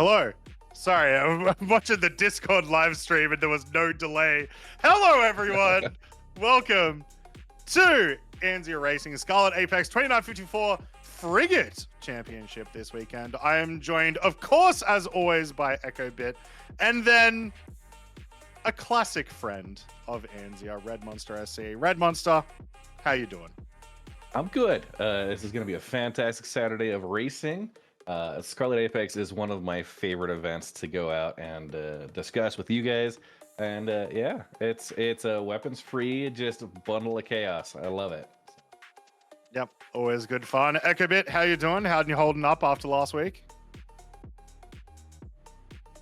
Hello. Sorry, I'm watching the Discord live stream and there was no delay. Hello, everyone. Welcome to Anzia Racing Scarlet Apex 2954 Frigate Championship this weekend. I am joined, of course, as always, by Echo Bit, and then a classic friend of Anzia, Red Monster SC. Red Monster, how you doing? I'm good. This is going to be a fantastic Saturday of racing. Scarlet Apex is one of my favorite events to go out and discuss with you guys. And yeah, it's a weapons-free, just bundle of chaos. I love it. Yep, always good fun. Echo Bit, how you doing? How are you holding up after last week?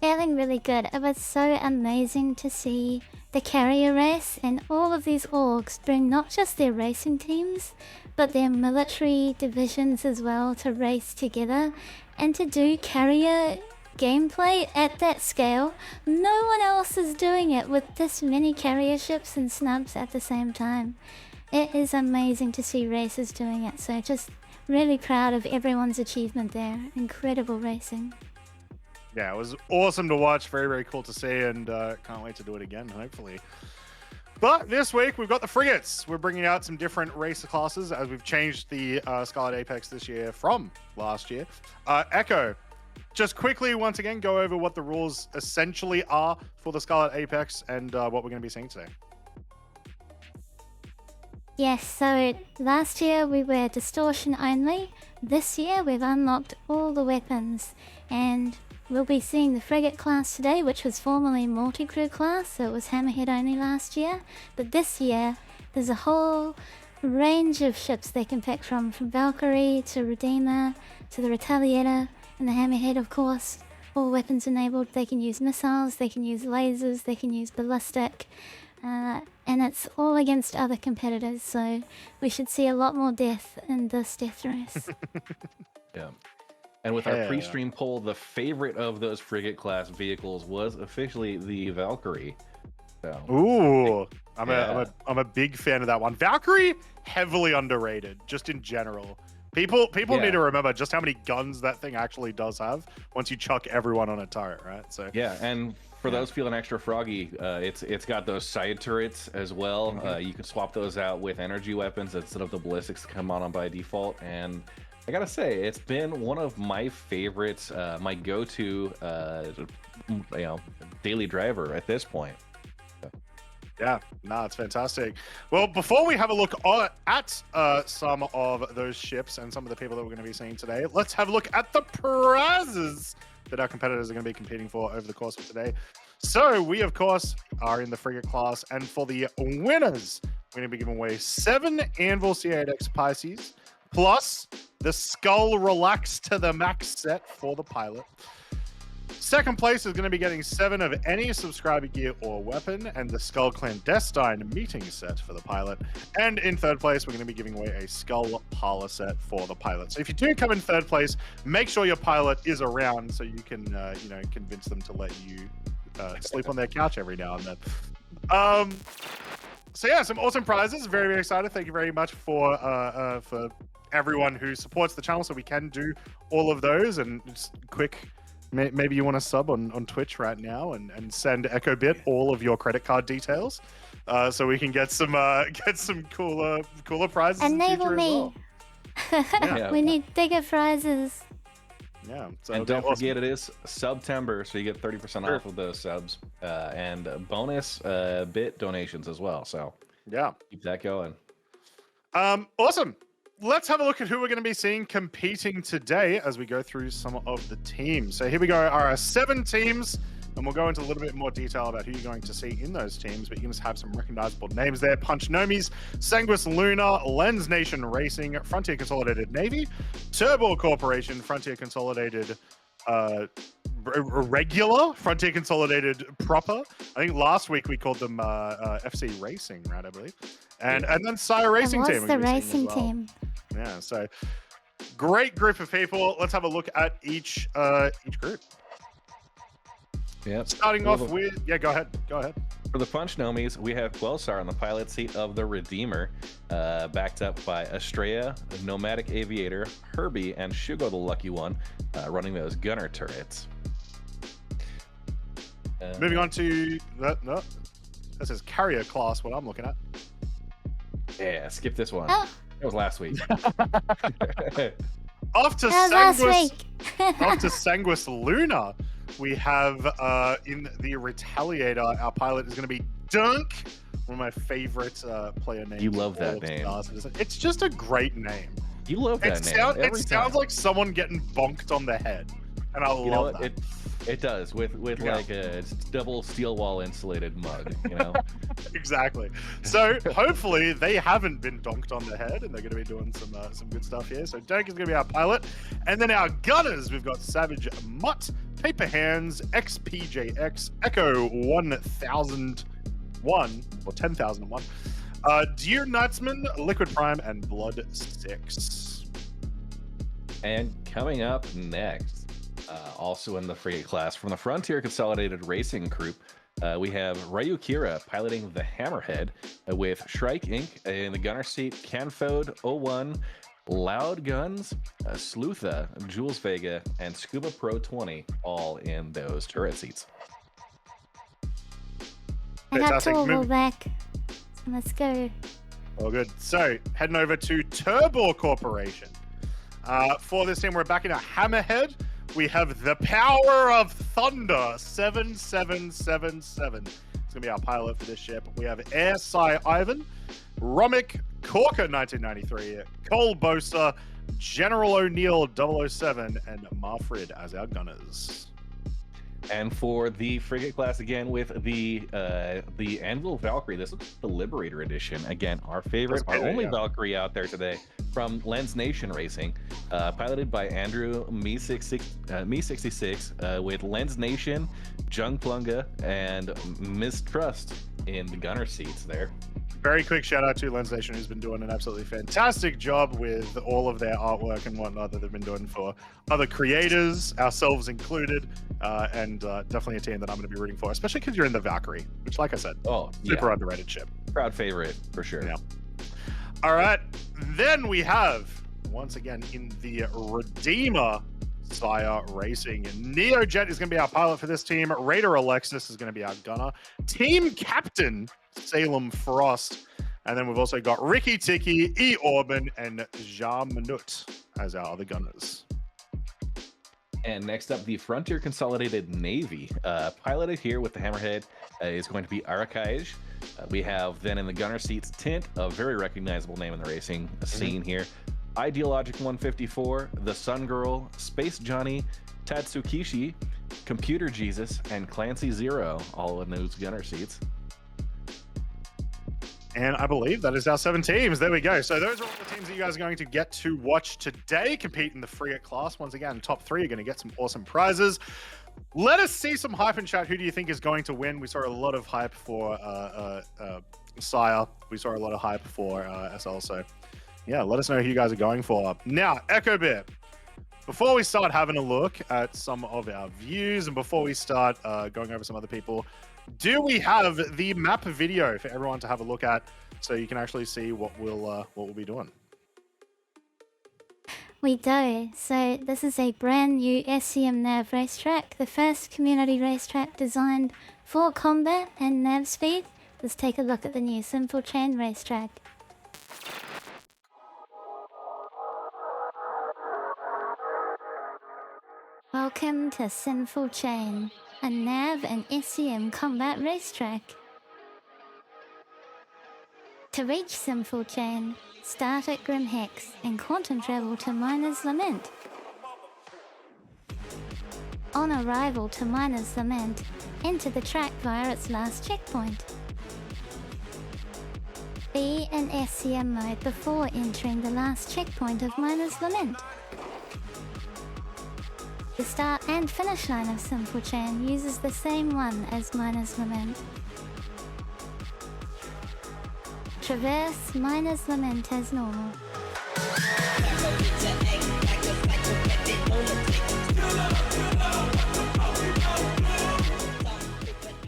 Feeling really good. It was so amazing to see the carrier race, and all of these orgs bring not just their racing teams, but their military divisions as well to race together and to do carrier gameplay at that scale. No one else is doing it with this many carrier ships and snubs at the same time. It is amazing to see racers doing it, so just really proud of everyone's achievement there. Incredible racing. Yeah, it was awesome to watch. Very, very cool to see, and can't wait to do it again, hopefully. But this week, we've got the frigates. We're bringing out some different racer classes as we've changed the Scarlet Apex this year from last year. Echo, just quickly, once again, go over what the rules essentially are for the Scarlet Apex and what we're going to be seeing today. Yes, so last year we were distortion only. This year we've unlocked all the weapons, and we'll be seeing the frigate class today, which was formerly multi-crew class, so it was hammerhead only last year. But this year, there's a whole range of ships they can pick from Valkyrie to Redeemer to the Retaliator and the hammerhead, of course. All weapons enabled. They can use missiles, they can use lasers, they can use ballistic. And it's all against other competitors, so we should see a lot more death in this death race. Yeah. And with our pre-stream poll, the favorite of those frigate class vehicles was officially the Valkyrie. So, ooh, I'm a big fan of that one. Valkyrie, heavily underrated, just in general. People need to remember just how many guns that thing actually does have once you chuck everyone on a turret, right? So yeah, and for those feeling extra froggy, it's got those side turrets as well. You can swap those out with energy weapons instead of the ballistics that come on by default. And I gotta say, it's been one of my favorites, my go-to, daily driver at this point. Yeah, no, it's fantastic. Well, before we have a look at some of those ships and some of the people that we're going to be seeing today, let's have a look at the prizes that our competitors are going to be competing for over the course of today. So we, of course, are in the frigate class, and for the winners, we're going to be giving away 7 Anvil C8X Pisces, plus the Skull Relax to the Max set for the pilot. Second place is going to be getting 7 of any subscriber gear or weapon, and the Skull Clandestine meeting set for the pilot. And in third place, we're going to be giving away a Skull Parlor set for the pilot. So if you do come in third place, make sure your pilot is around so you can, convince them to let you sleep on their couch every now and then. So yeah, some awesome prizes. Very, very excited. Thank you very much for everyone who supports the channel, so we can do all of those. And just quick. Maybe you want to sub on Twitch right now and send Echo Bit all of your credit card details, so we can get some cooler prizes. Enable me. We need bigger prizes. Yeah. So and don't forget, it is September, so you get 30% off of those subs and bonus bit donations as well. So yeah, keep that going. Awesome. Let's have a look at who we're going to be seeing competing today as we go through some of the teams. So here we go, our 7 teams, and we'll go into a little bit more detail about who you're going to see in those teams, but you can just have some recognizable names there. Punch Nomis, Sanguis Luna, Lens Nation Racing, Frontier Consolidated Navy, Turbo Corporation, Frontier Consolidated Regular, Frontier Consolidated Proper. I think last week we called them FC Racing, right, I believe. And then Sire Racing Team. The racing team. Yeah, so great group of people. Let's have a look at each group. Yeah. Starting off with, go ahead. For the Punch Nomis, we have Quelsar on the pilot seat of the Redeemer, backed up by Estrella, Nomadic Aviator, Herbie, and Shugo the Lucky One, running those gunner turrets. Moving on to that. No, that says carrier class. What I'm looking at. Yeah, skip this one. Oh. That was last week. Off to That was last Sanguis. week. Off to Sanguis Luna. We have in the Retaliator, our pilot is going to be Dunk, one of my favorite player names. You love in all that of name. Star Citizen. It's just a great name. You love that It, name. it sounds like someone getting bonked on the head, and I love that. It does with like a double steel wall insulated mug, you know. Exactly. So hopefully they haven't been donked on the head, and they're going to be doing some good stuff here. So Dunk is going to be our pilot, and then our gunners, we've got Savage Mutt, Paper Hands, XPJX, Echo 1001 or 10,001, Deer Knightsman, Liquid Prime, and Blood 6. And coming up next, also in the Frigate class, from the Frontier Consolidated Racing Group, we have Ryukira piloting the Hammerhead with Shrike Inc. in the gunner seat, Canfode 01, Loud Guns, Sleutha, Jules Vega, and Scuba Pro 20 all in those turret seats. I got Fantastic. Torval back. So let's go. All good. So heading over to Turbo Corporation. For this team, we're back in a Hammerhead. We have the Power of Thunder 7777. It's gonna be our pilot for this ship. We have Air Psy Ivan, Romic Corker 1993, Cole Bosa, General O'Neill 007, and Marfrid as our gunners. And for the Frigate class, again with the Anvil Valkyrie, this is the Liberator Edition. Again, our favorite, our only Valkyrie out there today from Lens Nation Racing, piloted by Andrew Me66 with Lens Nation, Jung Plunga, and Mistrust in the gunner seats there. Very quick shout out to Lens Nation, who's been doing an absolutely fantastic job with all of their artwork and whatnot that they've been doing for other creators, ourselves included, and definitely a team that I'm going to be rooting for, especially because you're in the Valkyrie, which, like I said, super underrated ship. Proud favorite for sure. Yeah. All right, then we have once again in the Redeemer Sire Racing, Neojet is going to be our pilot for this team. Raider Alexis is going to be our gunner. Team captain Salem Frost, and then we've also got Ricky Tiki, E Orban, and Jean Minut as our other gunners. And next up, the Frontier Consolidated Navy, piloted here with the Hammerhead, is going to be Arakaj. We have then in the gunner seats Tint, a very recognizable name in the racing scene here. Ideologic 154, The Sun Girl, Space Johnny, Tatsukishi, Computer Jesus, and Clancy Zero, all in those gunner seats. And I believe that is our 7 teams. There we go. So those are all the teams that you guys are going to get to watch today compete in the Frigate class. Once again, top 3 are going to get some awesome prizes. Let us see some hype in chat. Who do you think is going to win? We saw a lot of hype for Sire. We saw a lot of hype for SL. So yeah, let us know who you guys are going for. Now, Echo Bit, before we start having a look at some of our views and before we start going over some other people, do we have the map video for everyone to have a look at so you can actually see what we'll be doing? We do. So this is a brand new SCM nav racetrack, the first community racetrack designed for combat and nav speed. Let's take a look at the new Simple Chain racetrack. Welcome to Sinful Chain, a nav and SCM combat racetrack. To reach Sinful Chain, start at Grim Hex and quantum travel to Miner's Lament. On arrival to Miner's Lament, enter the track via its last checkpoint. Be in SCM mode before entering the last checkpoint of Miner's Lament. The start and finish line of Simple Chain uses the same one as Miner's Lament. Traverse Miner's Lament as normal.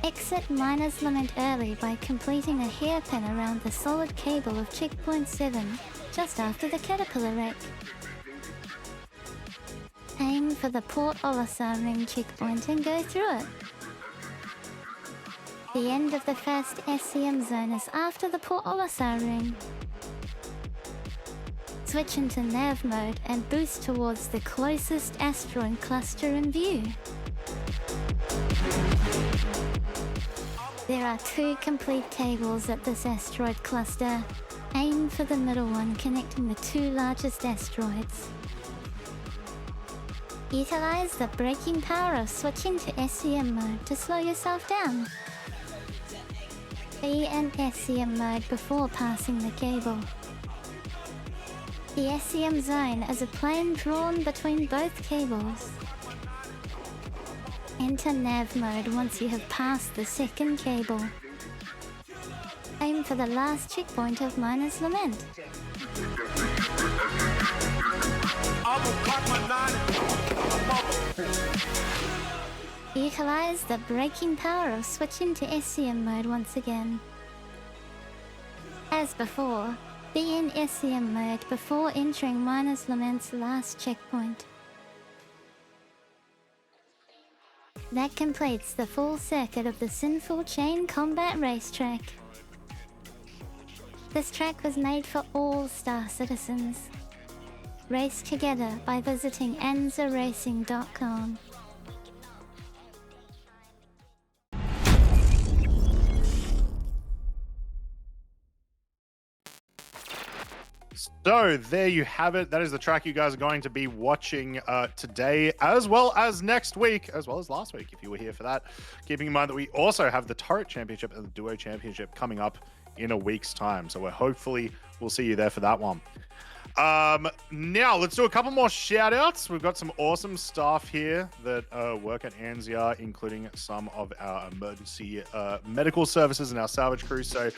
Exit Miner's Lament early by completing a hairpin around the solid cable of checkpoint 7, just after the Caterpillar wreck. Aim for the Port Olisar ring checkpoint and go through it. The end of the first SCM zone is after the Port Olisar ring. Switch into nav mode and boost towards the closest asteroid cluster in view. There are 2 complete cables at this asteroid cluster. Aim for the middle one connecting the 2 largest asteroids. Utilize the braking power of switching to SCM mode to slow yourself down. Be in SCM mode before passing the cable. The SCM zone is a plane drawn between both cables. Enter nav mode once you have passed the second cable. Aim for the last checkpoint of Miner's Lament. Utilize the braking power of switching to SCM mode once again. As before, be in SCM mode before entering Miner's Lament's last checkpoint. That completes the full circuit of the Sinful Chain Combat Racetrack. This track was made for all Star citizens. Race together by visiting anzaracing.com. So there you have it. That is the track you guys are going to be watching today, as well as next week, as well as last week, if you were here for that. Keeping in mind that we also have the Turret Championship and the Duo Championship coming up in a week's time. So we'll see you there for that one. Now let's do a couple more shout outs. We've got some awesome staff here that work at ANZIA, including some of our emergency medical services and our salvage crew. So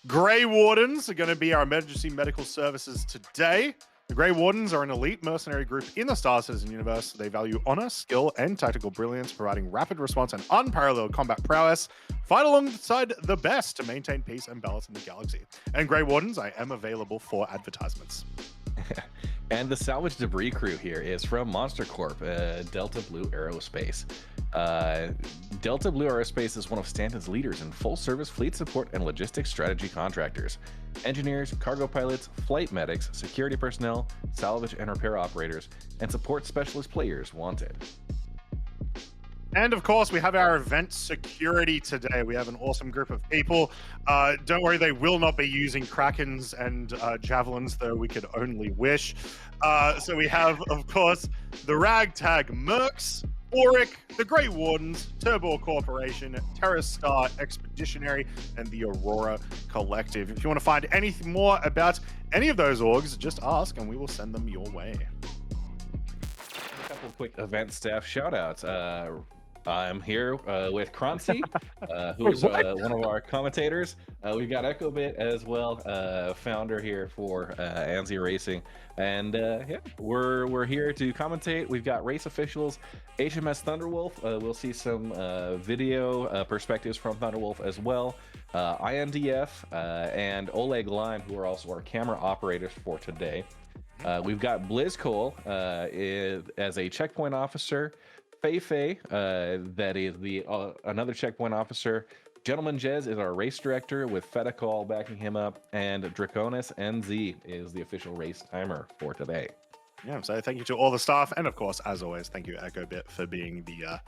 Grey Wardens are going to be our emergency medical services today. The Grey Wardens are an elite mercenary group in the Star Citizen universe. They value honor, skill, and tactical brilliance, providing rapid response and unparalleled combat prowess. Fight alongside the best to maintain peace and balance in the galaxy. And Grey Wardens, I am available for advertisements. And the salvage debris crew here is from Monster Corp, Delta Blue Aerospace. Delta Blue Aerospace is one of Stanton's leaders in full-service fleet support and logistics strategy contractors. Engineers, cargo pilots, flight medics, security personnel, salvage and repair operators, and support specialist players wanted. And of course, we have our event security today. We have an awesome group of people. Don't worry, they will not be using Krakens and Javelins, though we could only wish. So we have, of course, the Ragtag Mercs, Auric, the Grey Wardens, Turbo Corporation, Terra Star Expeditionary, and the Aurora Collective. If you want to find anything more about any of those orgs, just ask and we will send them your way. A couple quick event staff shout outs. I'm here with Croncy, who's one of our commentators. We've got EchoBit as well, founder here for ANZIA Racing. And yeah, we're here to commentate. We've got race officials, HMS Thunderwolf. We'll see some video perspectives from Thunderwolf as well. INDF and Oleg Lime, who are also our camera operators for today. We've got BlizzCole as a checkpoint officer. Fei, that is the another checkpoint officer. Gentleman Jez is our race director with Fedacol backing him up, and Draconis NZ is the official race timer for today. Yeah, so thank you to all the staff, and of course, as always, thank you EchoBit for being the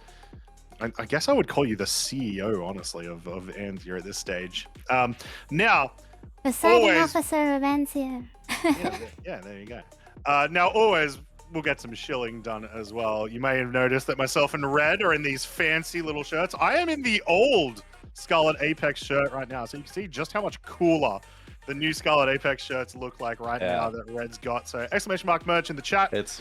I guess I would call you the CEO, honestly, of ANZIA at this stage. Now, Presiding officer of ANZIA. yeah, there you go. Now, always, we'll get some shilling done as well. You may have noticed that myself and Red are in these fancy little shirts. I am in the old Scarlet Apex shirt right now, so you can see just how much cooler the new Scarlet Apex shirts look like right now that Red's got. So exclamation mark merch in the chat. It's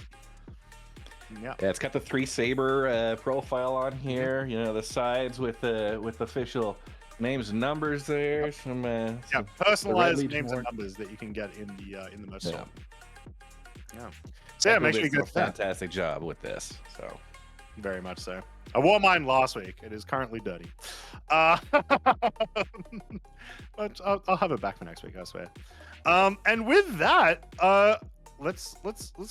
it's got the 3 saber profile on here. You know, the sides with official names and numbers there. Some personalized names and numbers that you can get in the merch store. Yeah. So yeah, make sure you go. Fantastic job with this. So very much so. I wore mine last week. It is currently dirty. But I'll have it back for next week, I swear. And with that, let's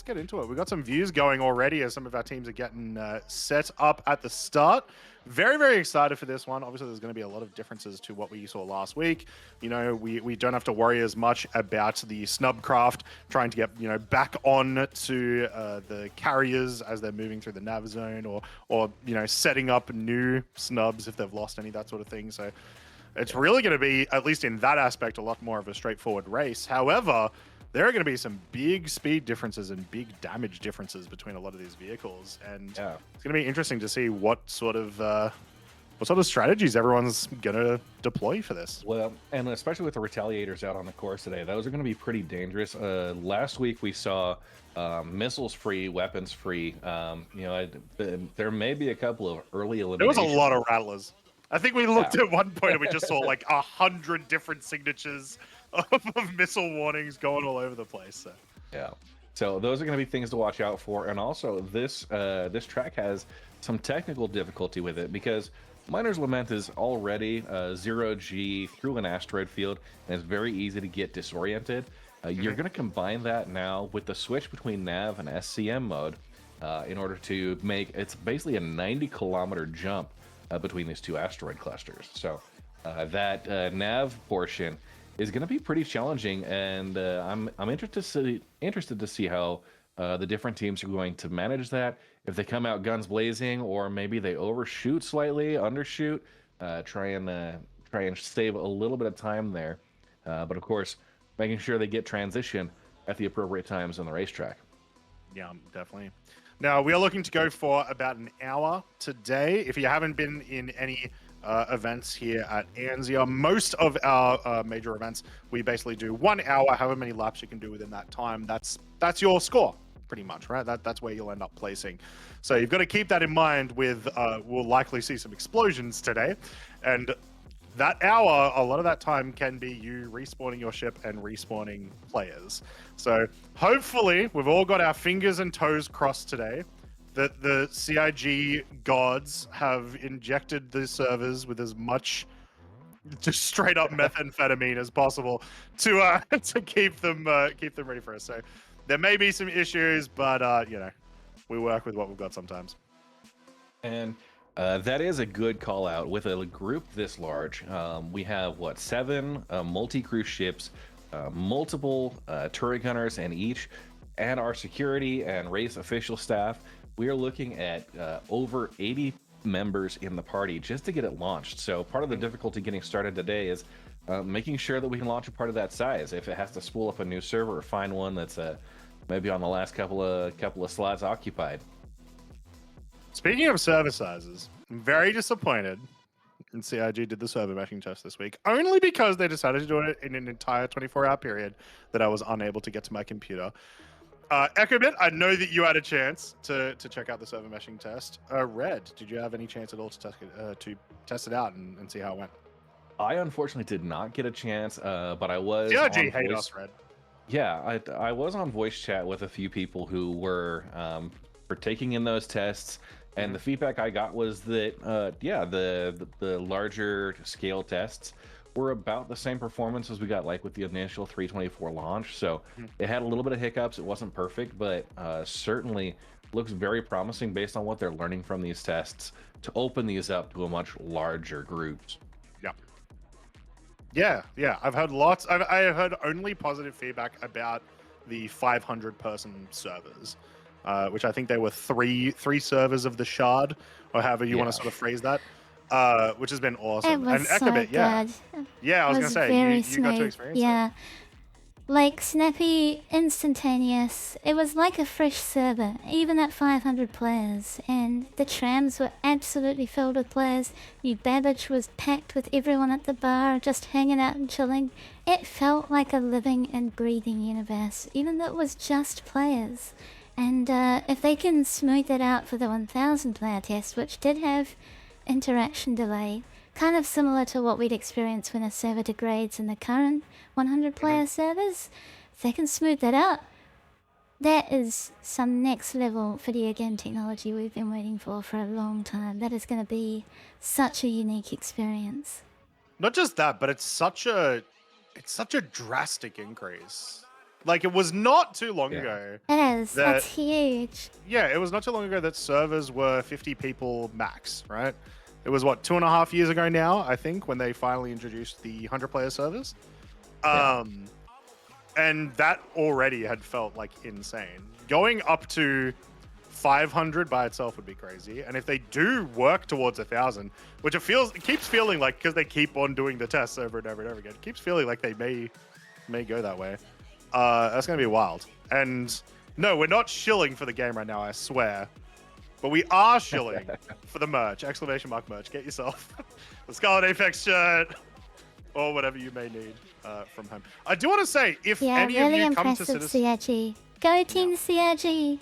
get into it. We've got some views going already as some of our teams are getting set up at the start. Very, very excited for this one. Obviously, there's going to be a lot of differences to what we saw last week. You know, we don't have to worry as much about the snubcraft trying to get, back on to the carriers as they're moving through the nav zone or setting up new snubs if they've lost any, that sort of thing. So it's really going to be, at least in that aspect, a lot more of a straightforward race. However, there are going to be some big speed differences and big damage differences between a lot of these vehicles, and it's going to be interesting to see what sort of strategies everyone's going to deploy for this. Well, and especially with the retaliators out on the course today, those are going to be pretty dangerous. Last week we saw missiles free, weapons free. There may be a couple of early eliminations. There was a lot of rattlers. I think we looked at one point and we just saw like 100 different signatures of missile warnings going all over the place. So. Yeah. So those are going to be things to watch out for. And also this track has some technical difficulty with it because Miner's Lament is already 0G through an asteroid field, and it's very easy to get disoriented. You're going to combine that now with the switch between nav and SCM mode in order to make, it's basically a 90-kilometer jump between these two asteroid clusters. So that nav portion is going to be pretty challenging, and I'm interested to see how the different teams are going to manage that. If they come out guns blazing, or maybe they overshoot slightly, undershoot, try and save a little bit of time there. But of course, making sure they get transition at the appropriate times on the racetrack. Yeah, definitely. Now, we are looking to go for about an hour today. If you haven't been in any events here at Anzia, most of our major events, we basically do 1 hour, however many laps you can do within that time. That's your score, pretty much, right? That's where you'll end up placing. So you've got to keep that in mind with, we'll likely see some explosions today. And that hour, a lot of that time can be you respawning your ship and respawning players. So hopefully we've all got our fingers and toes crossed today that the CIG gods have injected the servers with as much just straight up methamphetamine as possible to keep them ready for us. So there may be some issues, but we work with what we've got sometimes. And that is a good call out. With a group this large, we have 7 multi-crew ships, multiple turret gunners, and each, and our security and race official staff. We are looking at over 80 members in the party just to get it launched. So part of the difficulty getting started today is making sure that we can launch a part of that size. If it has to spool up a new server or find one that's maybe on the last couple of slots occupied. Speaking of server sizes, I'm very disappointed in CIG did the server meshing test this week, only because they decided to do it in an entire 24-hour period that I was unable to get to my computer. Echobit, I know that you had a chance to check out the server meshing test. Red, did you have any chance at all to test it out and see how it went? I unfortunately did not get a chance, but I was. CIG hate us, Red. Yeah, I was on voice chat with a few people who were partaking in those tests, and the feedback I got was that the larger scale tests were about the same performance as we got with the initial 324 launch. So it had a little bit of hiccups. It wasn't perfect, but certainly looks very promising based on what they're learning from these tests to open these up to a much larger groups. Yeah. I've heard lots. I have heard only positive feedback about the 500-person servers, which I think they were three servers of the Shard, or however you want to sort of phrase that. Which has been awesome. It was and Echobit, good. Yeah, I was gonna say you got to experience it. Like snappy, instantaneous. It was like a fresh server, even at 500 players, and the trams were absolutely filled with players. New Babbage was packed with everyone at the bar, just hanging out and chilling. It felt like a living and breathing universe, even though it was just players. And if they can smooth it out for the 1,000 player test, which did have interaction delay, kind of similar to what we'd experience when a server degrades in the current 100 player servers, if they can smooth that out, that is some next level video game technology we've been waiting for a long time. That is going to be such a unique experience. Not just that, but it's such a drastic increase. Like, it was not too long Yeah. ago. It is. That's huge. Yeah, it was not too long ago that servers were 50 people max, right? It was what, 2.5 years ago now, I think, when they finally introduced the 100-player servers. Yeah. And that already had felt like insane. Going up to 500 by itself would be crazy. And if they do work towards 1,000, which it keeps feeling like, because they keep on doing the tests over and over and over again, it keeps feeling like they may go that way. That's gonna be wild. And no, we're not shilling for the game right now, I swear. But we are shilling for the merch. Exclamation mark merch. Get yourself the Scarlet Apex shirt or whatever you may need from home. I do want to say, if any really of you come to impressive Citizen... CRG. Go Team CRG.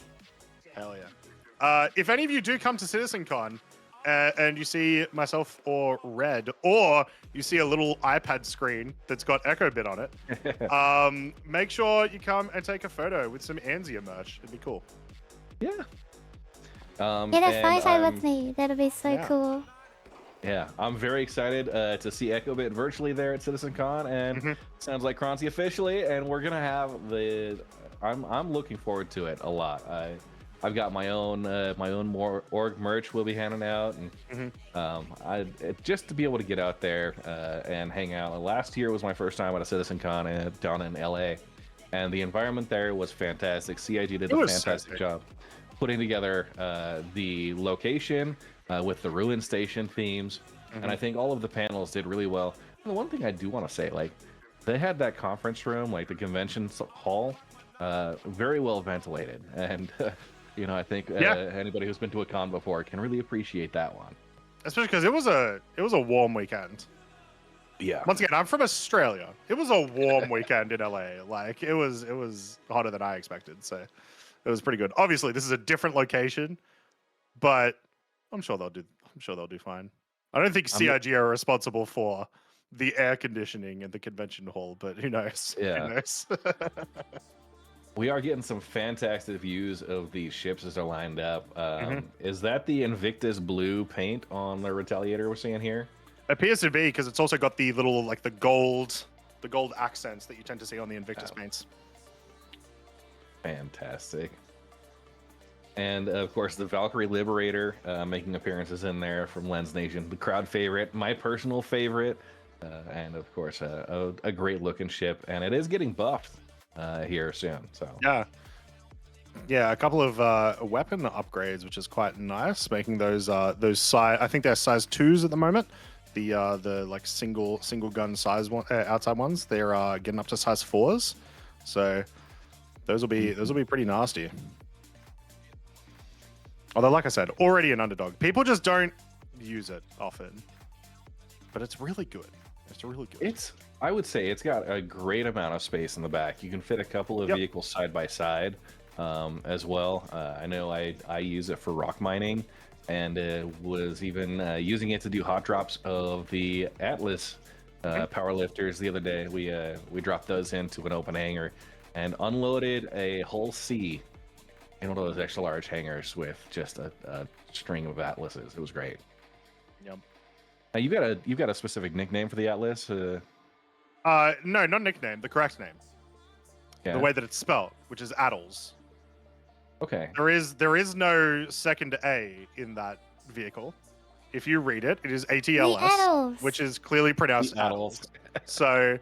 Hell yeah. If any of you do come to CitizenCon and you see myself or Red, or you see a little iPad screen that's got Echo Bit on it, make sure you come and take a photo with some Anzia merch. It'd be cool. Yeah. Get a photo with me. That'll be so cool. Yeah, I'm very excited to see EchoBit virtually there at CitizenCon, and sounds like Croncy officially, and we're gonna have the. I'm looking forward to it a lot. I've got my own more org merch we'll be handing out, and just to be able to get out there and hang out. Last year was my first time at a CitizenCon down in LA, and the environment there was fantastic. CIG did a fantastic job putting together the location with the ruin station themes, and I think all of the panels did really well. And the one thing I do want to say, like, they had that conference room, like the convention hall, very well ventilated, and you know, I think anybody who's been to a con before can really appreciate that one. Especially because it was a warm weekend. Yeah. Once again, I'm from Australia. It was a warm weekend in LA. Like, it was hotter than I expected. So it was pretty good. Obviously, this is a different location, but I'm sure they'll do fine. I don't think CIG are responsible for the air conditioning in the convention hall, but who knows? Yeah. Who knows? We are getting some fantastic views of these ships as they're lined up. Is that the Invictus blue paint on the Retaliator we're seeing here? Appears to be, because it's also got the little, like, the gold accents that you tend to see on the Invictus paints. Fantastic. And of course, the Valkyrie Liberator making appearances in there from Lens Nation, the crowd favorite, my personal favorite, and of course a great looking ship, and it is getting buffed here soon. So yeah, a couple of weapon upgrades, which is quite nice, making those size. I think they're size 2s at the moment. The like single gun size one, outside ones, they're getting up to size 4s. So those will be pretty nasty. Although, like I said, already an underdog. People just don't use it often, but it's really good. It's really good. I would say it's got a great amount of space in the back. You can fit a couple of vehicles side by side as well. I know I use it for rock mining, and was even using it to do hot drops of the Atlas power lifters the other day. We dropped those into an open hangar and unloaded a whole C in one of those extra large hangars with just a string of Atlases. It was great. Yep. Now you've got a specific nickname for the Atlas? No, not nickname. The correct name. Yeah. The way that it's spelled, which is Addles. Okay. There is no second A in that vehicle. If you read it, it is ATLS, which is clearly pronounced Addles. So.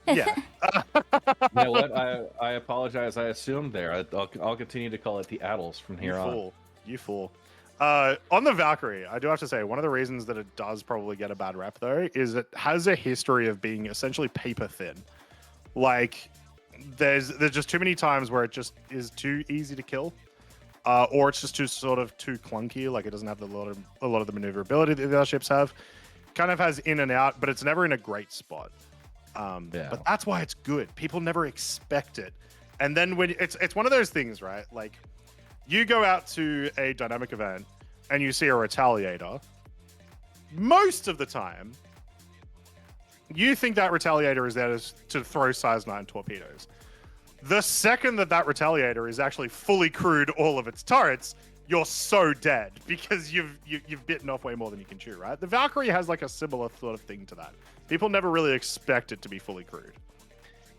Yeah. You know what? I apologize. I assumed there. I'll continue to call it the Addles from here on. You fool. On the Valkyrie, I do have to say, one of the reasons that it does probably get a bad rep, though, is it has a history of being essentially paper thin. Like, there's just too many times where it just is too easy to kill, or it's just too clunky. Like, it doesn't have a lot of the maneuverability that the other ships have. Kind of has in and out, but it's never in a great spot. But that's why it's good. People never expect it, and then when it's one of those things, right? Like, you go out to a dynamic event and you see a Retaliator. Most of the time, you think that Retaliator is there to throw size 9 torpedoes. The second that Retaliator is actually fully crewed all of its turrets, you're so dead because you've bitten off way more than you can chew, right? The Valkyrie has like a similar sort of thing to that. People never really expect it to be fully crewed.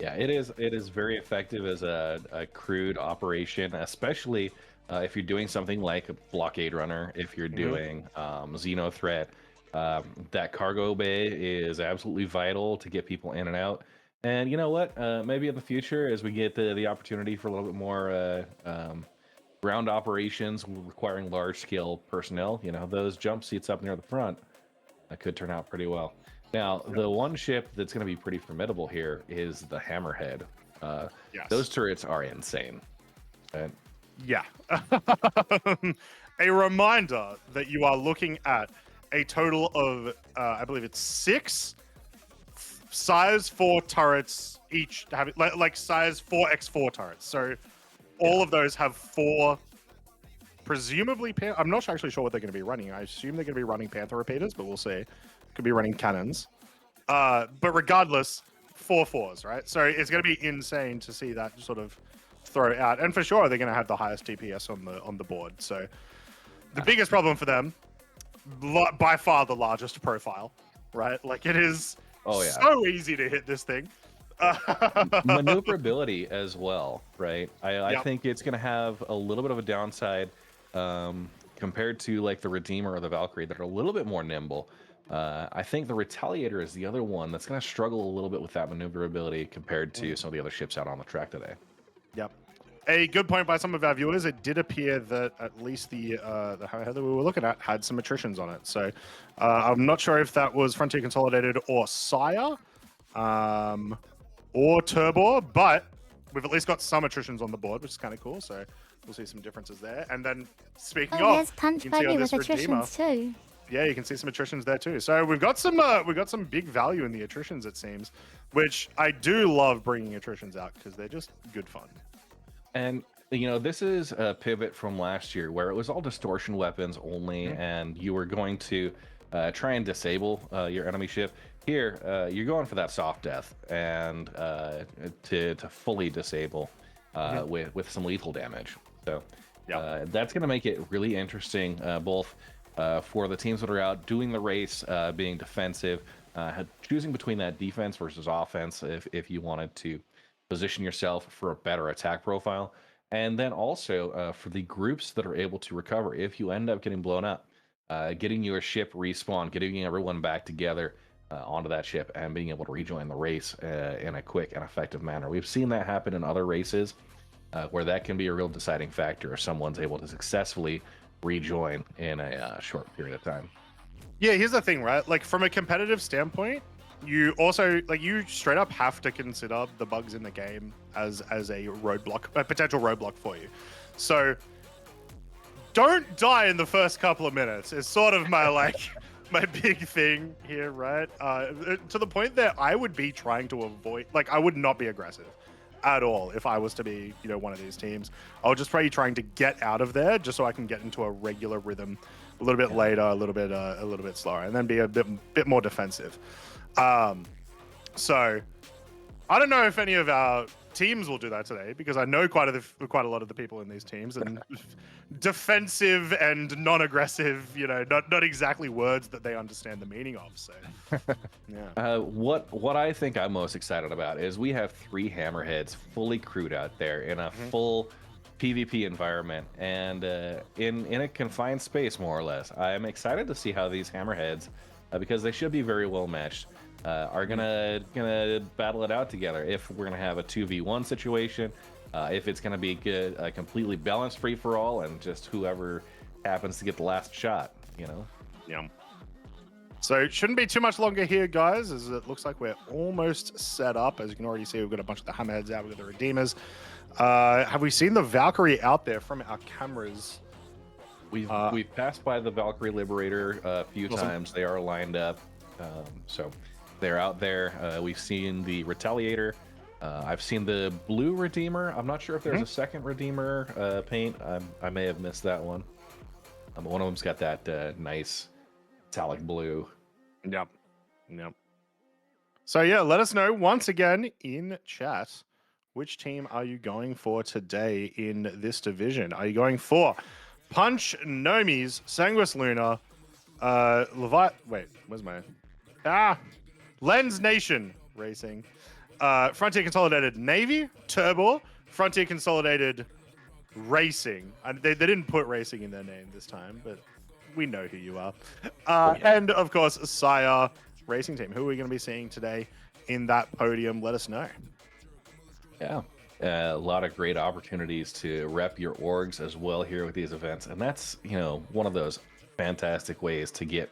Yeah, it is. It is very effective as a crude operation, especially if you're doing something like a blockade runner. If you're doing Xeno threat, that cargo bay is absolutely vital to get people in and out. And you know what? Maybe in the future, as we get the opportunity for a little bit more ground operations requiring large scale personnel, those jump seats up near the front, that could turn out pretty well. Now, the one ship that's going to be pretty formidable here is the Hammerhead. Yes. Those turrets are insane. And Yeah. A reminder that you are looking at a total of, I believe it's 6 size 4 turrets, each having like size 4x4 turrets. So all of those have 4, presumably, I'm not actually sure what they're going to be running. I assume they're going to be running Panther repeaters, but we'll see. Could be running cannons. But regardless, 4 4s, right? So it's going to be insane to see that sort of throw out. And for sure, they're going to have the highest DPS on the board. So the biggest problem for them, by far the largest profile, right? Like it is so easy to hit this thing. Maneuverability as well, right? I think it's going to have a little bit of a downside compared to like the Redeemer or the Valkyrie that are a little bit more nimble. I think the Retaliator is the other one that's going to struggle a little bit with that maneuverability compared to some of the other ships out on the track today. Yep. A good point by some of our viewers. It did appear that at least the Hammerhead that we were looking at had some attritions on it. So I'm not sure if that was Frontier Consolidated or Sire or Turbor, but we've at least got some attritions on the board, which is kind of cool. So we'll see some differences there. And then speaking of, there's Punch Buggy with attritions too. Yeah, you can see some attritions there too. So we've got some big value in the attritions, it seems, which I do love bringing attritions out because they're just good fun. And this is a pivot from last year where it was all distortion weapons only, and you were going to try and disable your enemy ship. Here, you're going for that soft death and to fully disable with some lethal damage. So that's going to make it really interesting, both for the teams that are out doing the race, being defensive, choosing between that defense versus offense if you wanted to position yourself for a better attack profile, and then also for the groups that are able to recover if you end up getting blown up, getting your ship respawn, getting everyone back together onto that ship and being able to rejoin the race in a quick and effective manner. We've seen that happen in other races where that can be a real deciding factor if someone's able to successfully rejoin in a short period of time. Yeah, here's the thing, right? Like from a competitive standpoint, you also you straight up have to consider the bugs in the game as a roadblock, a potential roadblock for you. So don't die in the first couple of minutes is sort of my my big thing here, right? To the point that I would be trying to avoid, I would not be aggressive at all if I was to be, one of these teams. I would just be trying to get out of there just so I can get into a regular rhythm a little bit later, a little bit slower, and then be a bit more defensive. So I don't know if any of our teams will do that today because I know quite a lot of the people in these teams and defensive and non-aggressive, not exactly words that they understand the meaning of. So yeah. What I think I'm most excited about is we have 3 Hammerheads fully crewed out there in a full PvP environment and in a confined space, more or less. I'm excited to see how these Hammerheads, because they should be very well matched, are gonna battle it out together. If we're gonna have a 2v1 situation, if it's gonna be a completely balanced free for all, and just whoever happens to get the last shot, Yeah. So it shouldn't be too much longer here, guys, as it looks like we're almost set up. As you can already see, we've got a bunch of the Hammerheads out, we've got the Redeemers. Have we seen the Valkyrie out there from our cameras? We've passed by the Valkyrie Liberator a few times. They are lined up, so they're out there. We've seen the Retaliator. I've seen the blue Redeemer. I'm not sure if there's a second Redeemer paint. I may have missed that one. One of them's got that nice metallic blue. Yep. So yeah, let us know once again in chat, which team are you going for today in this division? Are you going for Punch Nomi's Sanguis Luna, Wait, where's my Lens Nation Racing, Frontier Consolidated Navy, Turbo, Frontier Consolidated Racing. They didn't put racing in their name this time, but we know who you are. And of course, Sire Racing Team. Who are we going to be seeing today in that podium? Let us know. Yeah. A lot of great opportunities to rep your orgs as well here with these events. And that's, one of those fantastic ways to get,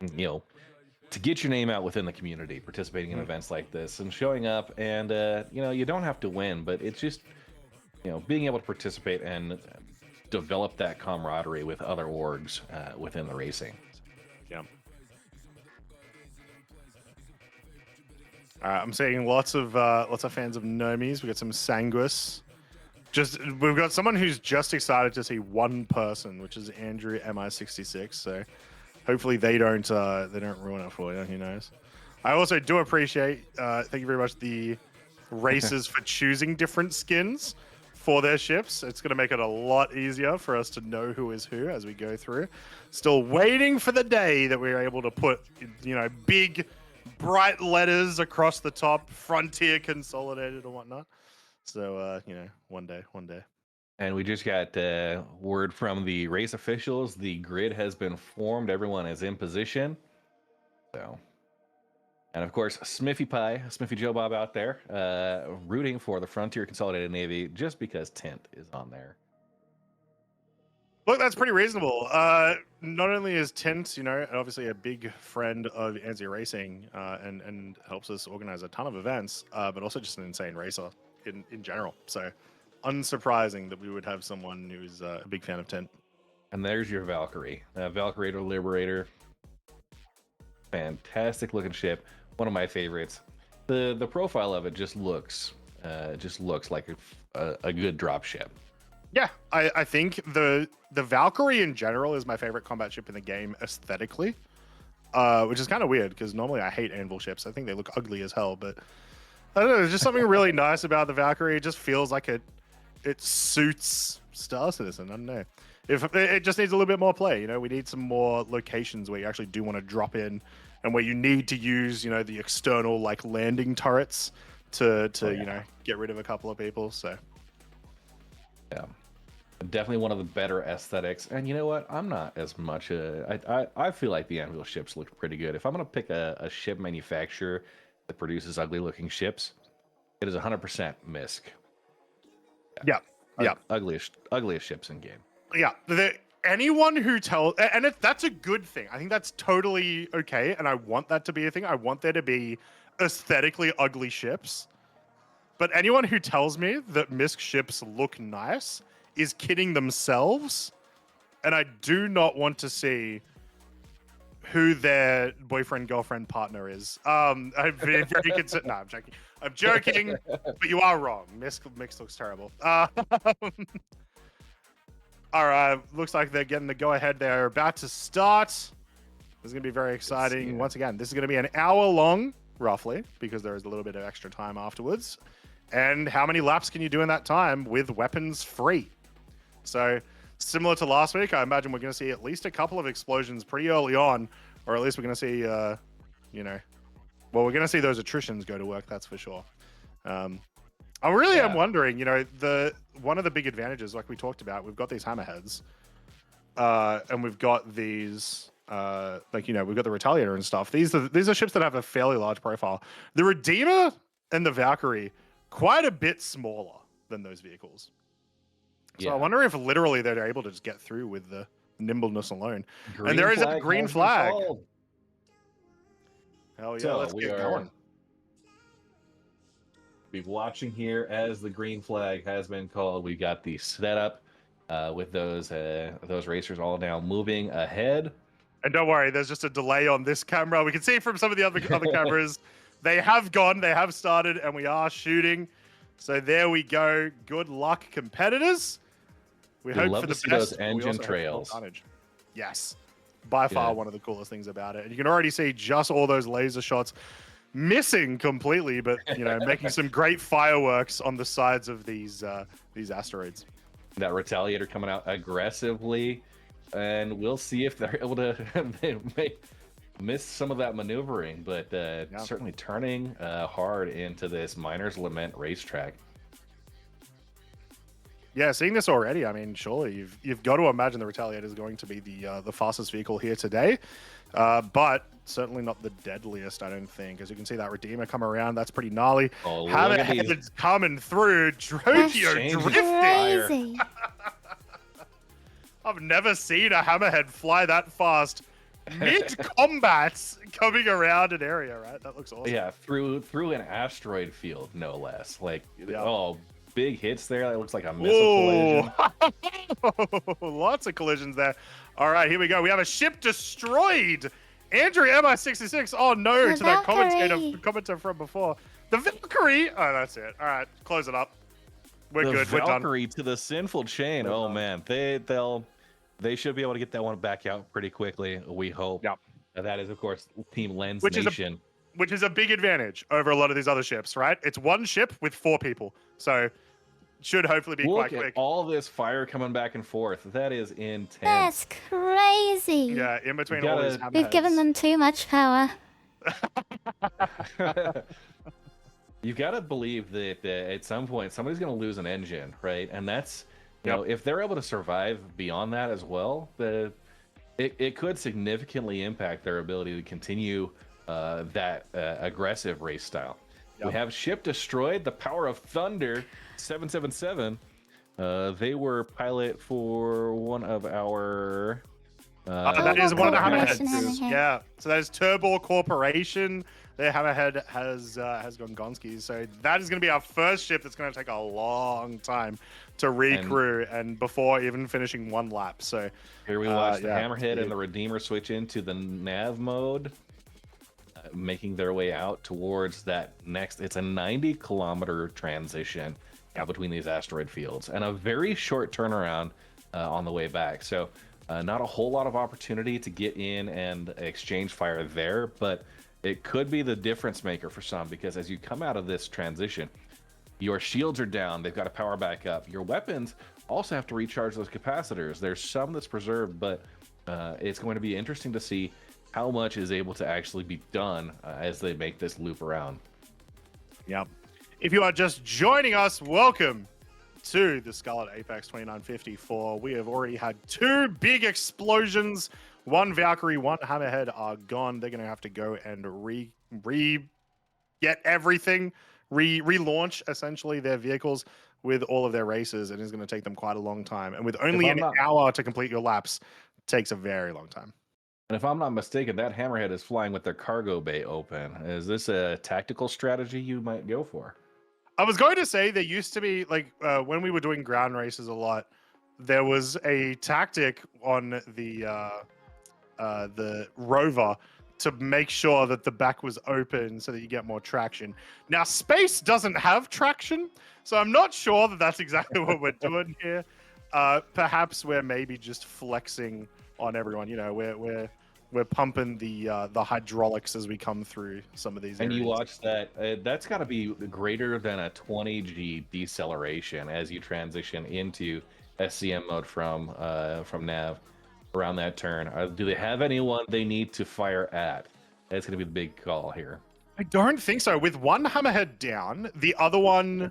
to get your name out within the community, participating in events like this and showing up. And, you don't have to win, but it's just, being able to participate and develop that camaraderie with other orgs within the racing. Yeah. I'm seeing lots of fans of Nomis. We got some Sanguis. We've got someone who's just excited to see one person, which is Andrew MI66. So hopefully they don't ruin it for you. Who knows? I also do appreciate, thank you very much, the racers for choosing different skins for their ships. It's going to make it a lot easier for us to know who is who as we go through. Still waiting for the day that we're able to put, big, bright letters across the top, Frontier Consolidated or whatnot. So, one day. And we just got word from the race officials. The grid has been formed. Everyone is in position. So, and of course, Smithy Joe Bob out there, rooting for the Frontier Consolidated Navy just because Tint is on there. Look, that's pretty reasonable. Not only is Tint, obviously a big friend of Anzia Racing and helps us organize a ton of events, but also just an insane racer in general. So unsurprising that we would have someone who's a big fan of Tint. And there's your Valkyrie, Valkyrie Liberator. Fantastic looking ship. One of my favorites. The profile of it just looks like a good drop ship. Yeah, I think the Valkyrie in general is my favorite combat ship in the game aesthetically, which is kind of weird because normally I hate anvil ships. I think they look ugly as hell, but I don't know. There's just something really nice about the Valkyrie. It just feels like it suits Star Citizen. I don't know. If it just needs a little bit more play, we need some more locations where you actually do want to drop in, and where you need to use, the external landing turrets to get rid of a couple of people. So, yeah, definitely one of the better aesthetics. And you know what? I'm not as much. I feel like the anvil ships look pretty good. If I'm gonna pick a ship manufacturer that produces ugly-looking ships, it is 100% Misk. Yeah. Ugliest ships in game. Yeah, anyone who tells, and that's a good thing. I think that's totally okay, and I want that to be a thing. I want there to be aesthetically ugly ships. But anyone who tells me that Misk ships look nice is kidding themselves, and I do not want to see who their boyfriend, girlfriend, partner is. I'm very concerned. No, I'm joking. I'm joking, but you are wrong. Misk looks terrible. All right, looks like they're getting the go-ahead. They're about to start. This is going to be very exciting. Once again, this is going to be an hour long, roughly, because there is a little bit of extra time afterwards. And how many laps can you do in that time with weapons free? So, similar to last week, I imagine we're going to see at least a couple of explosions pretty early on, or at least we're going to see, we're going to see those attritions go to work, that's for sure. I really am wondering, one of the big advantages, like we talked about, we've got these hammerheads, and we've got these, we've got the Retaliator and stuff. These are ships that have a fairly large profile. The Redeemer and the Valkyrie, quite a bit smaller than those vehicles. So I wonder if literally they're able to just get through with the nimbleness alone. And there is a green flag. Hell yeah, so let's get going. Be watching here as the green flag has been called. We got the setup with those racers all now moving ahead. And don't worry, there's just a delay on this camera. We can see from some of the other cameras, they have started, and we are shooting. So there we go. Good luck, competitors. We hope for the best. Those engine trails. Yes, by far one of the coolest things about it. And you can already see just all those laser shots missing completely, but making some great fireworks on the sides of these asteroids. That Retaliator coming out aggressively, and we'll see if they're able to missed some of that maneuvering, but certainly turning hard into this Miner's Lament racetrack. Yeah, seeing this already, I mean, surely you've got to imagine the Retaliator is going to be the fastest vehicle here today, but certainly not the deadliest, I don't think. As you can see, that Redeemer come around, that's pretty gnarly. Oh, look at these. Hammerhead's coming through, Drogio Change drifting. Crazy. I've never seen a Hammerhead fly that fast mid-combat coming around an area, right? That looks awesome. Yeah, through an asteroid field, no less. Like, Yeah. oh, big hits there. That looks like a missile collision. Lots of collisions there. All right, here we go. We have a ship destroyed. Andrew MI66. Oh no, The to that Valkyrie. commenter from before. The Valkyrie. Oh, that's it. All right, close it up. We're The good. We're done. Valkyrie to the Sinful Chain. We're Oh done. man, they should be able to get that one back out pretty quickly. We hope. Yep. And that is, of course, Team Lens Which is a- Nation. Which is a big advantage over a lot of these other ships, right? It's one ship with 4 people, so should hopefully be Look quite at quick. all this fire coming back and forth. That is intense. That's crazy. Yeah, in between You all these gotta- We've given hammerheads. them too much power. You've got to believe that at some point somebody's going to lose an engine, right? And that's, you know, if they're able to survive beyond that as well, it could significantly impact their ability to continue that aggressive race style. Yep. We have ship destroyed, the Power of Thunder 777. They were pilot for one of our. That is one of the Corporation hammerheads. Hammerhead. Yeah, so that is Turbo Corporation. Their hammerhead has gone Gonski, so that is going to be our first ship that's going to take a long time to recrew and before even finishing one lap. So Here we watch the yeah, Hammerhead yeah. and the Redeemer switch into the nav mode, making their way out towards that next. It's a 90-kilometer transition between these asteroid fields and a very short turnaround on the way back. So not a whole lot of opportunity to get in and exchange fire there, but it could be the difference maker for some, because as you come out of this transition, your shields are down, they've got to power back up. Your weapons also have to recharge those capacitors. There's some that's preserved, but it's going to be interesting to see how much is able to actually be done as they make this loop around. yeah. If you are just joining us, welcome to the Scarlet Apex 2954. We have already had 2 big explosions. One Valkyrie, one Hammerhead are gone. They're going to have to go and get everything, relaunch essentially their vehicles with all of their races, and it's going to take them quite a long time. And with only I'm an not- hour to complete your laps, takes a very long time. And if I'm not mistaken, that Hammerhead is flying with their cargo bay open. Is this a tactical strategy you might go for? I was going to say there used to be, like, when we were doing ground races a lot, there was a tactic on the rover to make sure that the back was open so that you get more traction. Now, space doesn't have traction, so I'm not sure that that's exactly what we're doing here. Perhaps we're maybe just flexing on everyone. You know, we're pumping the hydraulics as we come through some of these And areas. you watch that, that's got to be greater than a 20G deceleration as you transition into SCM mode from nav around that turn. Do they have anyone they need to fire at? That's going to be the big call here. I don't think so. With one hammerhead down, the other one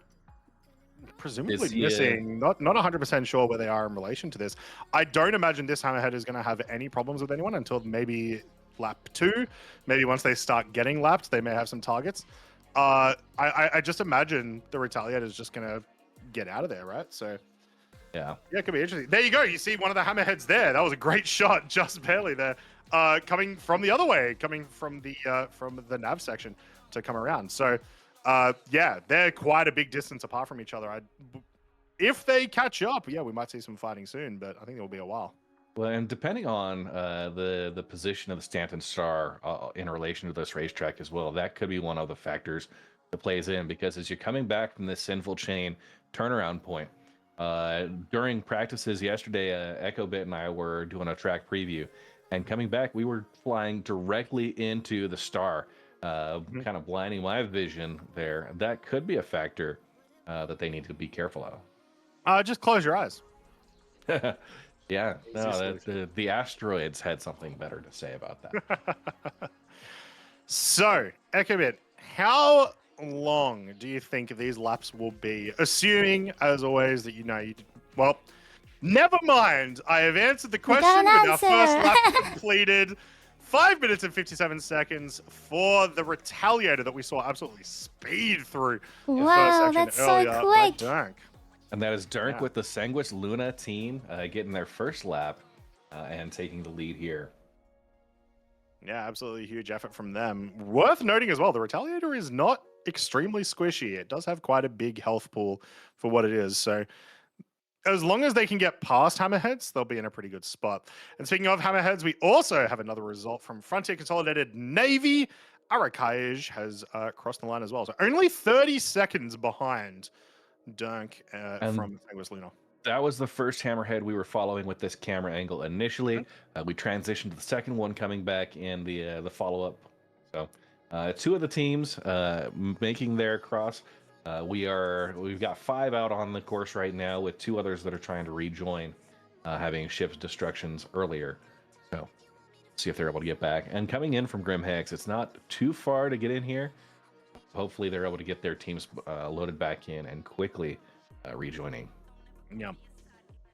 Is presumably he, missing. Not 100% sure where they are in relation to this. I don't imagine this hammerhead is going to have any problems with anyone until maybe lap 2. Maybe once they start getting lapped, they may have some targets. I just imagine the Retaliator is just going to get out of there, right? So Yeah. yeah, it could be interesting. There you go. You see one of the hammerheads there. That was a great shot, just barely there. Coming from the other way, coming from the nav section to come around. So, yeah, they're quite a big distance apart from each other. If they catch up, yeah, we might see some fighting soon, but I think it will be a while. Well, and depending on the position of the Stanton Star in relation to this racetrack as well, that could be one of the factors that plays in, because as you're coming back from this Sinful Chain turnaround point, during practices yesterday, Echo Bit and I were doing a track preview, and coming back, we were flying directly into the Star, kind of blinding my vision there. That could be a factor that they need to be careful of. Just close your eyes. Yeah, no, solution. the asteroids had something better to say about that. So, Ekobit, how long do you think these laps will be? Assuming, as always, that well, never mind. I have answered the We got question an with our first answer. lap completed. 5 minutes and 57 seconds for the Retaliator that we saw absolutely speed through the first Wow, section that's so earlier by quick. Dunk. And that is Dirk Yeah. with the Sanguis Luna team getting their first lap and taking the lead here. Yeah, absolutely huge effort from them. Worth noting as well, the Retaliator is not extremely squishy. It does have quite a big health pool for what it is. So as long as they can get past Hammerheads, they'll be in a pretty good spot. And speaking of Hammerheads, we also have another result from Frontier Consolidated Navy. Arakaj has crossed the line as well. So only 30 seconds behind Dunk And from Sanguis Luna. that was the first hammerhead we were following with this camera angle initially. Mm-hmm. We transitioned to the second one coming back in the follow-up. So two of the teams making their cross. We've got 5 out on the course right now with 2 others that are trying to rejoin, having ship's destructions earlier. So see if they're able to get back. And coming in from Grim Hex, it's not too far to get in here. Hopefully they're able to get their teams loaded back in and quickly rejoining. Yeah.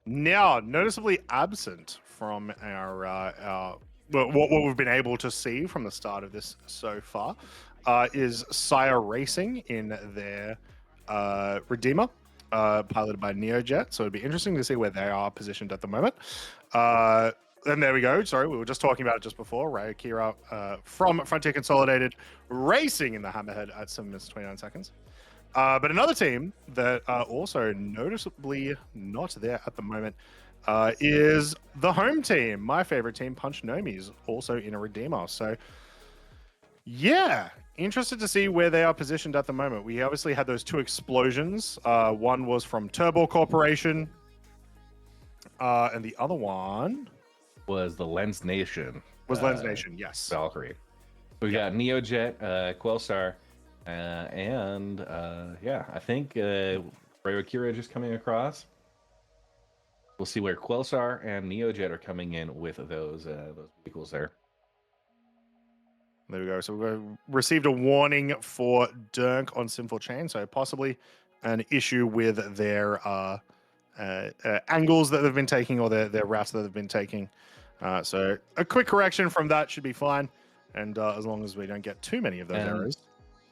Now, noticeably absent from what we've been able to see from the start of this so far is Sire Racing in their Redeemer, piloted by Neojet. So it'd be interesting to see where they are positioned at the moment. And there we go. Sorry, we were just talking about it just before. Ray Akira from Frontier Consolidated racing in the Hammerhead at 7 minutes 29 seconds. But another team that are also noticeably not there at the moment is the home team. My favorite team, Punch Nomi's, also in a Redeemer. So, yeah, interested to see where they are positioned at the moment. We obviously had those 2 explosions. One was from Turbo Corporation, and the other one was the Lens Nation. Lens Nation, yes. Valkyrie. We got Neojet, Quelstar, and I think Ray Akira just coming across. We'll see where Quelstar and Neojet are coming in with those vehicles there. There we go. So we received a warning for Dunk on Sinful Chain, so possibly an issue with their angles that they've been taking or their routes that they've been taking. So a quick correction from that should be fine. And as long as we don't get too many of those errors,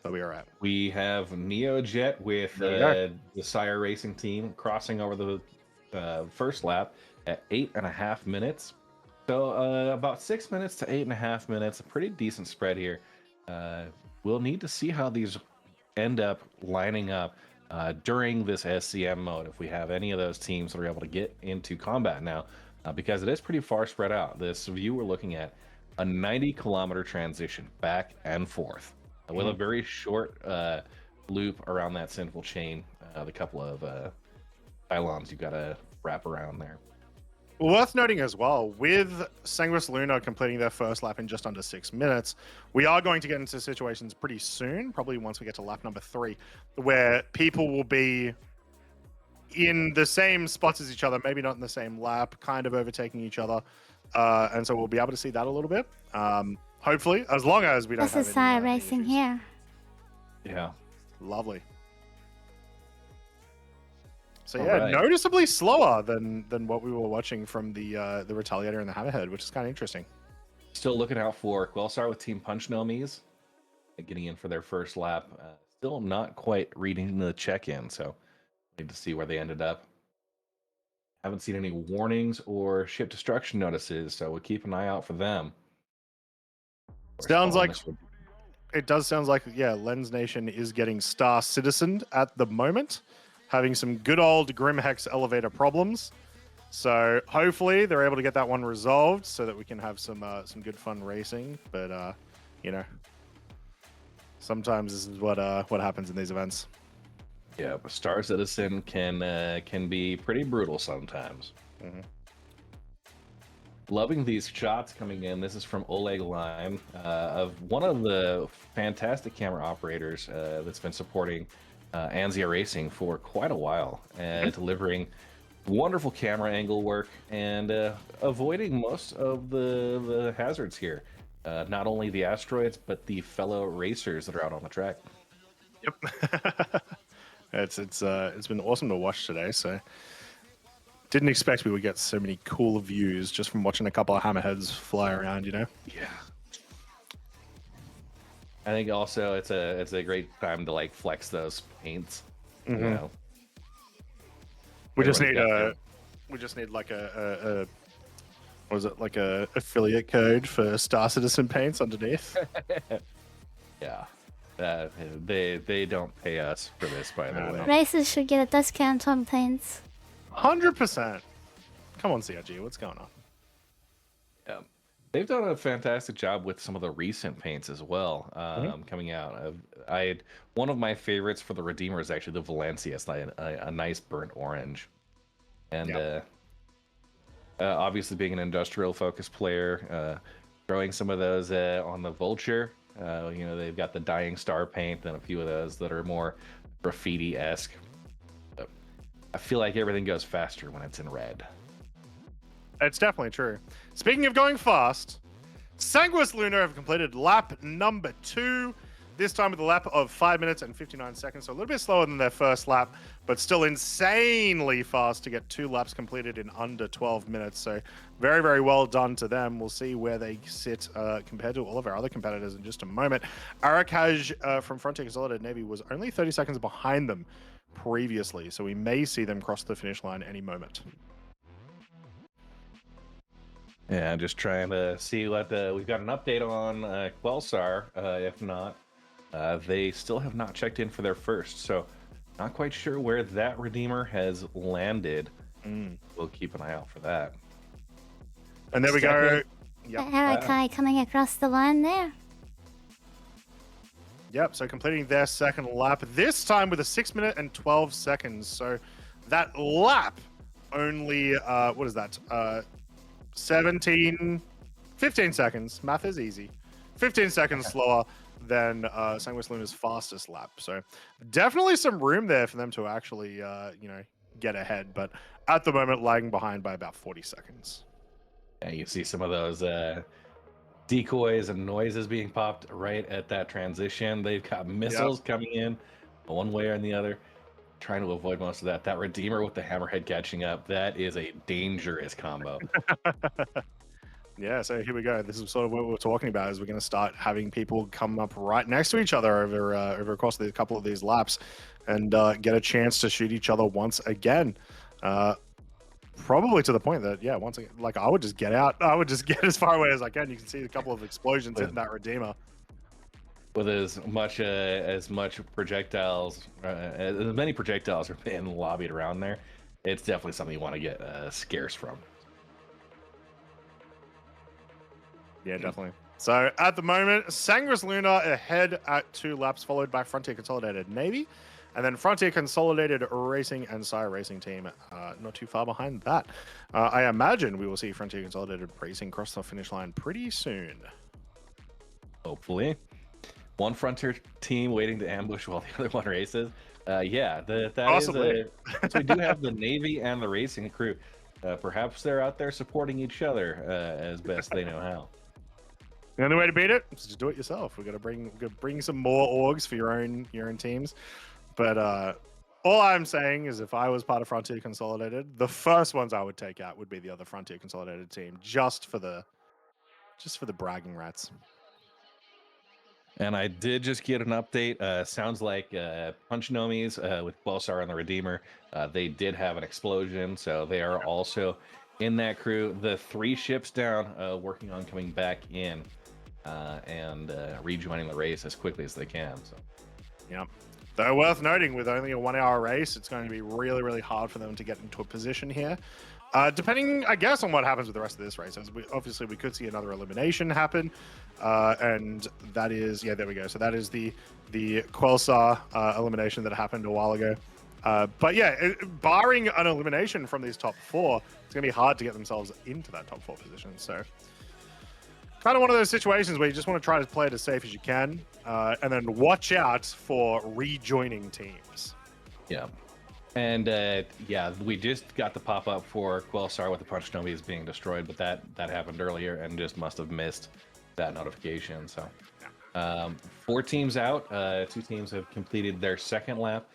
they'll be all right. We have Neojet with the Sire Racing team crossing over the first lap at 8.5 minutes. So about 6 minutes to 8.5 minutes, a pretty decent spread here. We'll need to see how these end up lining up during this SCM mode, if we have any of those teams that are able to get into combat now, because it is pretty far spread out. This view we're looking at a 90-kilometer transition back and forth with a very short loop around that Sinful Chain, the couple of pylons you've got to wrap around there. Worth noting as well, with Sanguis Luna completing their first lap in just under 6 minutes, we are going to get into situations pretty soon, probably once we get to lap number 3, where people will be in the same spots as each other, maybe not in the same lap, kind of overtaking each other. And so we'll be able to see that a little bit. Hopefully, as long as we don't have any... This is Sire Racing issues. here. Yeah. Lovely. So All yeah, right. noticeably slower than what we were watching from the Retaliator and the Hammerhead, which is kind of interesting. Still looking out for Quelstar with Team Punch Nomis getting in for their first lap. Still not quite reading the check-in, so need to see where they ended up. Haven't seen any warnings or ship destruction notices, so we'll keep an eye out for them. Sounds like it does sound like, yeah, Lens Nation is getting Star Citizened at the moment, having some good old Grimhex elevator problems. So hopefully they're able to get that one resolved so that we can have some good fun racing. But you know, sometimes this is what happens in these events. Yeah, but Star Citizen can be pretty brutal sometimes. Mm-hmm. Loving these shots coming in. This is from Oleg Lime, of one of the fantastic camera operators that's been supporting Anzia Racing for quite a while, delivering wonderful camera angle work, and avoiding most of the hazards here. Not only the asteroids, but the fellow racers that are out on the track. Yep. It's been awesome to watch today. So didn't expect we would get so many cool views just from watching a couple of hammerheads fly around. You know. Yeah. I think also it's a great time to like flex those paints. You know. We just need Everyone's got we just need like a what is it, like a affiliate code for Star Citizen paints underneath. Yeah. They don't pay us for this, by the way. Racers should get a discount on paints. 100%. Come on, CRG, what's going on? Yeah. They've done a fantastic job with some of the recent paints as well, coming out. One of my favorites for the Redeemer is actually the Valencia. It's like a nice burnt orange. And obviously being an industrial focused player, throwing some of those on the Vulture. They've got the Dying Star paint and a few of those that are more graffiti-esque. I feel like everything goes faster when it's in red. It's definitely true. Speaking of going fast, Sanguis Luna have completed lap number 2. This time with a lap of 5 minutes and 59 seconds. So a little bit slower than their first lap, but still insanely fast to get 2 laps completed in under 12 minutes. So very, very well done to them. We'll see where they sit compared to all of our other competitors in just a moment. Arakaj from Frontier Consolidated Navy was only 30 seconds behind them previously. So we may see them cross the finish line any moment. Yeah, just trying to see what we've got an update on Quelsar. If not, they still have not checked in for their first, so not quite sure where that Redeemer has landed. We'll keep an eye out for that. And there we go. Yep. Arakai coming across the line there. Yep, so completing their second lap, this time with a 6 minute and 12 seconds. So that lap only, what is that? 15 seconds. Math is easy. 15 seconds slower than Sanguis Luna's fastest lap. So definitely some room there for them to actually, get ahead. But at the moment, lagging behind by about 40 seconds. Yeah, you see some of those decoys and noises being popped right at that transition. They've got missiles coming in one way or the other, trying to avoid most of that. That Redeemer with the hammerhead catching up, that is a dangerous combo. Yeah, so here we go. This is sort of what we're talking about, is we're going to start having people come up right next to each other over the course of a couple of these laps and get a chance to shoot each other once again. Probably to the point that, once again, like, I would just get out. I would just get as far away as I can. You can see a couple of explosions hitting that Redeemer. With as much projectiles, as many projectiles are being lobbied around there, it's definitely something you want to get scarce from. Yeah, definitely. So at the moment, Sanguis Luna ahead at 2 laps, followed by Frontier Consolidated Navy, and then Frontier Consolidated Racing and Sire Racing Team not too far behind that. I imagine we will see Frontier Consolidated Racing cross the finish line pretty soon. Hopefully. One Frontier team waiting to ambush while the other one races. Possibly. So we do have the Navy and the racing crew. Perhaps they're out there supporting each other as best they know how. The only way to beat it is to do it yourself. We're gonna bring some more orgs for your own teams. But all I'm saying is, if I was part of Frontier Consolidated, the first ones I would take out would be the other Frontier Consolidated team, just for the bragging rights. And I did just get an update. Sounds like Punchnomis with Quelsar and the Redeemer, they did have an explosion, so they are also in that crew. The 3 ships down, working on coming back in and rejoining the race as quickly as they can. So, yeah. Though worth noting, with only a 1-hour race, it's going to be really, really hard for them to get into a position here. Depending, I guess, on what happens with the rest of this race. Obviously, we could see another elimination happen. And that is, there we go. So that is the Quelsar elimination that happened a while ago. But barring an elimination from these top 4, it's going to be hard to get themselves into that top 4 position. So kind of one of those situations where you just want to try to play it as safe as you can, and then watch out for rejoining teams. Yeah. And yeah, we just got the pop up for Quelsar with the Punch Nomi is being destroyed, but that happened earlier and just must have missed that notification. So 4 teams out. 2 teams have completed their second lap.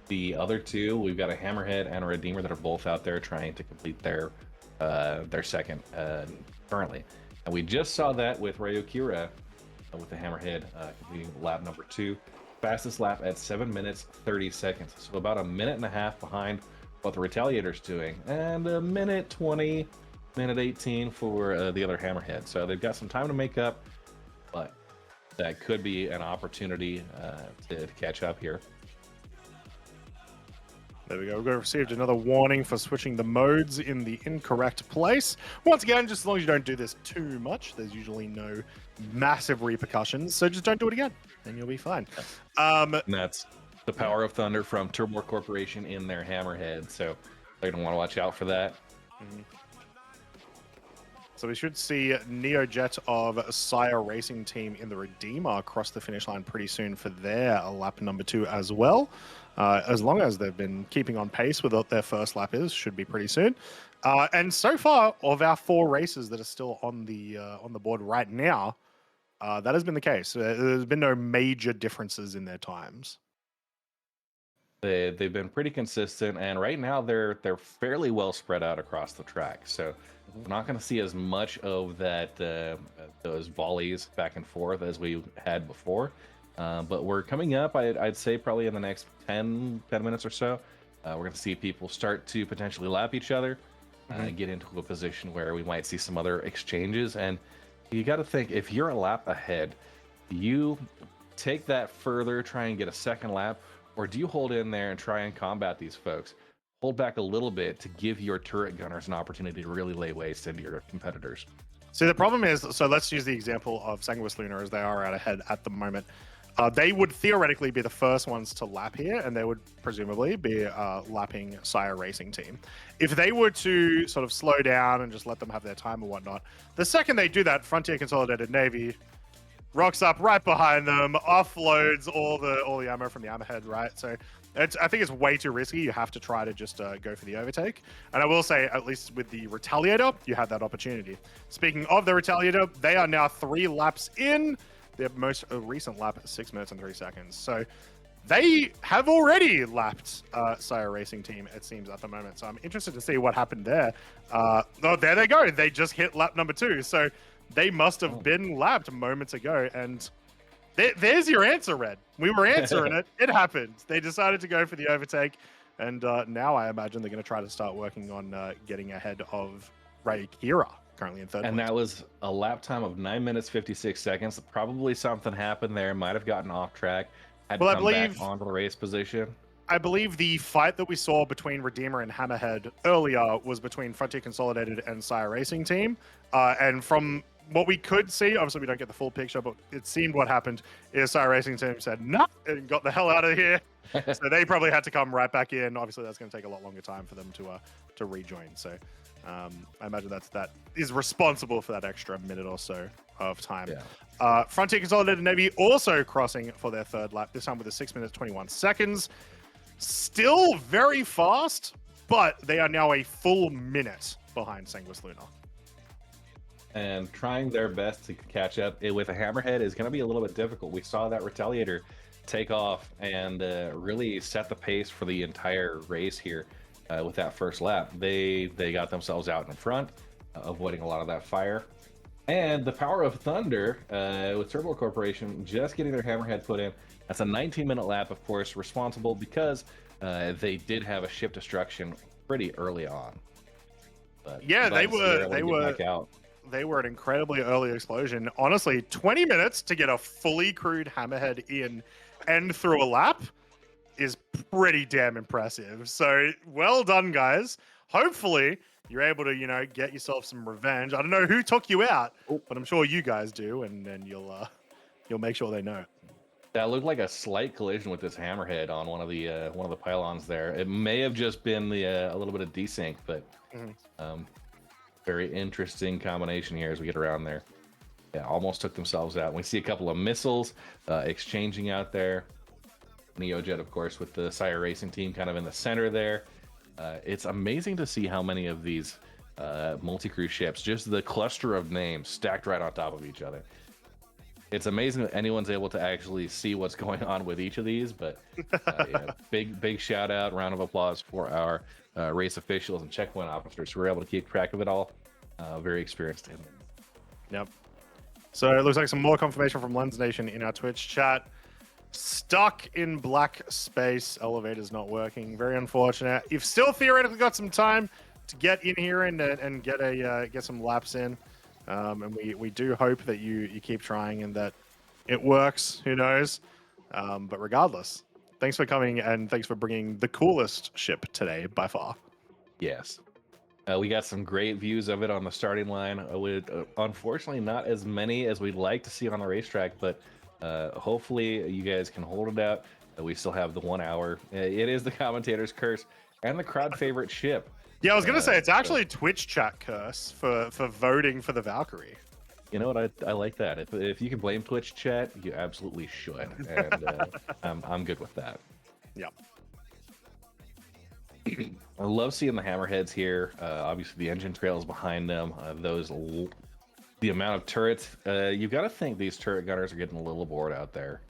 The other 2, we've got a Hammerhead and a Redeemer that are both out there trying to complete their second currently. And we just saw that with Ryokira with the Hammerhead completing lap number 2. Fastest lap at 7 minutes 30 seconds, so about a minute and a half behind what the Retaliator's doing, and a minute 20, minute 18 for the other Hammerhead. So they've got some time to make up, but that could be an opportunity to catch up here. There we go. We've received another warning for switching the modes in the incorrect place. Once again, just as long as you don't do this too much, there's usually no massive repercussions. So just don't do it again, and you'll be fine. And that's the power of Thunder from Turbo Corporation in their Hammerhead. So they're going to want to watch out for that. Mm-hmm. So we should see Neojet of Sire Racing Team in the Redeemer cross the finish line pretty soon for their lap number 2 as well. As long as they've been keeping on pace with what their first lap is, should be pretty soon. And so far, of our 4 races that are still on the board right now, that has been the case. There's been no major differences in their times. They've been pretty consistent, and right now they're fairly well spread out across the track. So we're not going to see as much of that those volleys back and forth as we had before. But we're coming up, I'd say probably in the next 10 minutes or so, we're going to see people start to potentially lap each other, get into a position where we might see some other exchanges. And you got to think, if you're a lap ahead, you take that further, try and get a second lap, or do you hold in there and try and combat these folks? Hold back a little bit to give your turret gunners an opportunity to really lay waste into your competitors. See, the problem is, so let's use the example of Sanguis Luna as they are out ahead at the moment. They would theoretically be the first ones to lap here, and they would presumably be lapping Sire Racing Team. If they were to sort of slow down and just let them have their time and whatnot, the second they do that, Frontier Consolidated Navy rocks up right behind them, offloads all the ammo from the Hammerhead, right? So I think it's way too risky. You have to try to just go for the overtake. And I will say, at least with the Retaliator, you have that opportunity. Speaking of the Retaliator, they are now 3 laps in. Their most recent lap at 6 minutes and 3 seconds. So they have already lapped Sire Racing Team, it seems, at the moment. So I'm interested to see what happened there. Oh, there they go. They just hit lap number 2. So they must have been lapped moments ago. And there's your answer, Red. We were answering it. It happened. They decided to go for the overtake. And now I imagine they're going to try to start working on getting ahead of Ryokira, currently in third place. That was a lap time of 9 minutes 56 seconds. Probably something happened there. Might have gotten off track. Had to come back onto the race position. I believe the fight that we saw between Redeemer and Hammerhead earlier was between Frontier Consolidated and Sire Racing Team. And from what we could see, obviously we don't get the full picture, but it seemed what happened is Sire Racing Team said, "Nah," and got the hell out of here. So they probably had to come right back in. Obviously, that's going to take a lot longer time for them to rejoin. So I imagine that is responsible for that extra minute or so of time. Yeah. Frontier Consolidated Navy also crossing for their third lap, this time with a 6 minutes 21 seconds. Still very fast, but they are now a full minute behind Sanguis Luna. And trying their best to catch up with a Hammerhead is going to be a little bit difficult. We saw that Retaliator take off and really set the pace for the entire race here with that first lap. They got themselves out in front, avoiding a lot of that fire. And the power of Thunder with Turbo Corporation just getting their Hammerhead put in. That's a 19-minute lap, of course, responsible because they did have a ship destruction pretty early on. But yeah, they were an incredibly early explosion. Honestly, 20 minutes to get a fully crewed Hammerhead in and through a lap is pretty damn impressive. So well done, guys. Hopefully you're able to, get yourself some revenge. I don't know who took you out, but I'm sure you guys do, and then you'll make sure they know. That looked like a slight collision with this Hammerhead on one of the pylons there. It may have just been a little bit of desync, but very interesting combination here as we get around there. Yeah, almost took themselves out. We see a couple of missiles exchanging out there. Neojet, of course, with the Sire Racing team kind of in the center there. It's amazing to see how many of these multi-crew ships, just the cluster of names stacked right on top of each other. It's amazing that anyone's able to actually see what's going on with each of these, but yeah, big shout out, round of applause for our race officials and checkpoint officers who were able to keep track of it all. Very experienced in them. Yep. So it looks like some more confirmation from Lens Nation in our Twitch chat. Stuck in black space, elevator's not working. Very unfortunate. You've still theoretically got some time to get in here and get some laps in. And we do hope that you keep trying and that it works. Who knows? But regardless, thanks for coming and thanks for bringing the coolest ship today by far. Yes. We got some great views of it on the starting line. With unfortunately not as many as we'd like to see on the racetrack, but hopefully you guys can hold it out. We still have the 1 hour. It is the commentator's curse and the crowd favorite ship. Yeah, I was gonna say it's actually Twitch chat curse for voting for the Valkyrie. You know what? I like that. If you can blame Twitch chat, you absolutely should, and I'm good with that. Yep. I love seeing the hammerheads here. Obviously, the engine trails behind them. The amount of turrets. You've got to think these turret gunners are getting a little bored out there.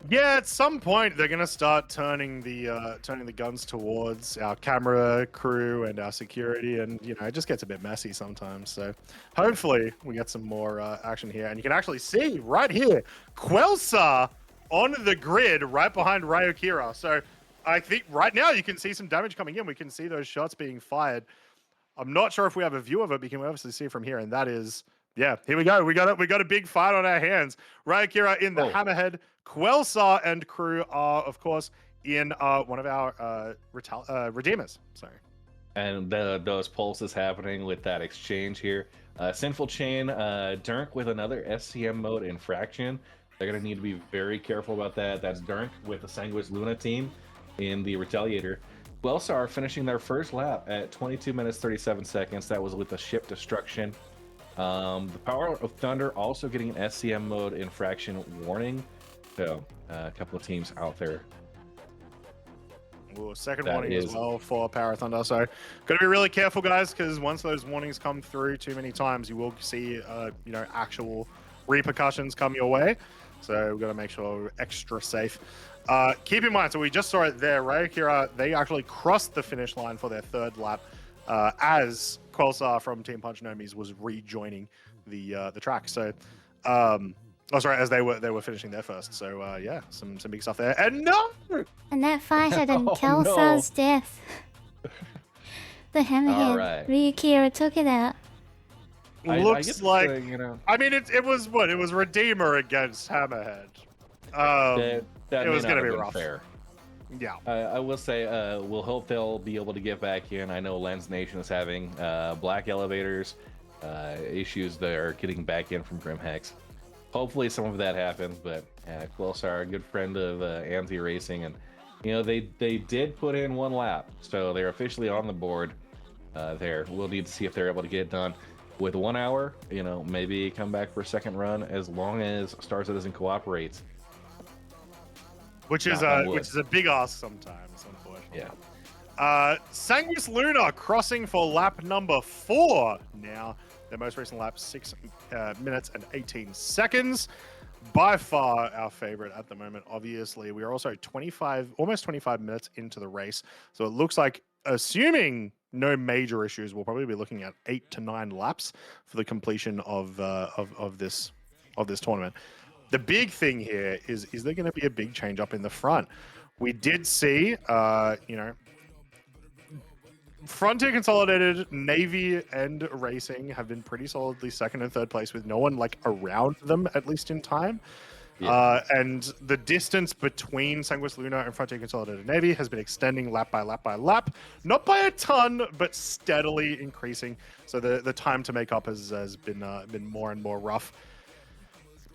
Yeah, at some point they're gonna start turning the guns towards our camera crew and our security, and you know it just gets a bit messy sometimes. So hopefully we get some more action here, and you can actually see right here Quelsa on the grid right behind Ryokira. So I think right now you can see some damage coming in. We can see those shots being fired. I'm not sure if we have a view of it, but you can obviously see from here, and that is. Yeah, here we go. We got a big fight on our hands. Ryokira in the hammerhead. Quelsa and crew are, of course, in one of our redeemers. Sorry. And those pulses happening with that exchange here. Sinful Chain, Dirk with another SCM mode infraction. They're going to need to be very careful about that. That's Dirk with the Sanguis Luna team in the Retaliator. Welsar finishing their first lap at 22 minutes 37 seconds. That was with the ship destruction. The Power of Thunder also getting an SCM mode infraction warning. So a couple of teams out there. Ooh, second warning as well for Power of Thunder. So got to be really careful, guys, because once those warnings come through too many times, you will see actual repercussions come your way. So we've got to make sure we're extra safe. Keep in mind, so we just saw it there. Ryokira, they actually crossed the finish line for their third lap as Quelsa from Team Punch Nomis was rejoining the track. So, as they were finishing their first. So yeah, some big stuff there. And no, and that fighter and Kelsa's death. The hammerhead. Ryokira took it out. Looks like I mean, it was what? It was Redeemer against Hammerhead. That it was going to be rough. Fair. Yeah. I will say, we'll hope they'll be able to get back in. I know Lens Nation is having black elevators issues that are getting back in from Grim Hex. Hopefully some of that happens, but Quelsa, a good friend of Anti Racing, and they did put in one lap, so they're officially on the board there. We'll need to see if they're able to get it done with 1 hour. Maybe come back for a second run as long as Star Citizen cooperates. Which is a big ask sometimes, unfortunately. Yeah. Sanguis Luna crossing for lap number 4 now. Their most recent lap, 6 minutes and 18 seconds. By far our favorite at the moment, obviously. We are also almost 25 minutes into the race. So it looks like, assuming no major issues, we'll probably be looking at 8 to 9 laps for the completion of this tournament. The big thing here is there going to be a big change up in the front? We did see, Frontier Consolidated, Navy, and Racing have been pretty solidly second and third place with no one around them, at least in time. Yeah. And the distance between Sanguis Luna and Frontier Consolidated Navy has been extending lap by lap by lap. Not by a ton, but steadily increasing. So the time to make up has been more and more rough.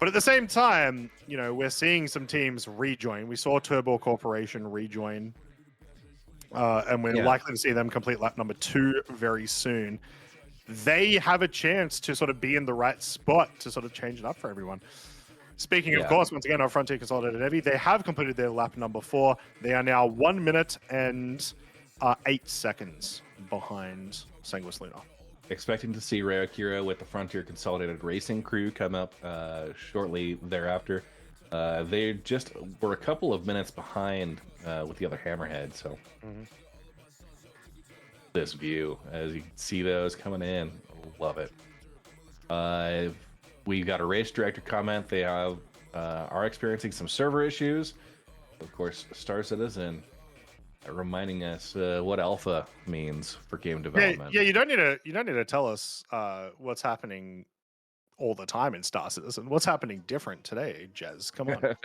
But at the same time, we're seeing some teams rejoin. We saw Turbo Corporation rejoin, and we're likely to see them complete lap number 2 very soon. They have a chance to sort of be in the right spot to sort of change it up for everyone. Speaking, of Yeah. course, once again, our Frontier Consolidated Navy, they have completed their lap number 4. They are now 1 minute and 8 seconds behind Sanguis Luna. Expecting to see Ray Akira with the Frontier Consolidated Racing crew come up shortly thereafter. They just were a couple of minutes behind with the other Hammerhead, so this view, as you can see those coming in, love it. We got a race director comment. They have are experiencing some server issues. Of course, Star Citizen reminding us what alpha means for game development. Yeah, you don't need to tell us what's happening all the time in Star Citizen. What's happening different today, Jez? Come on.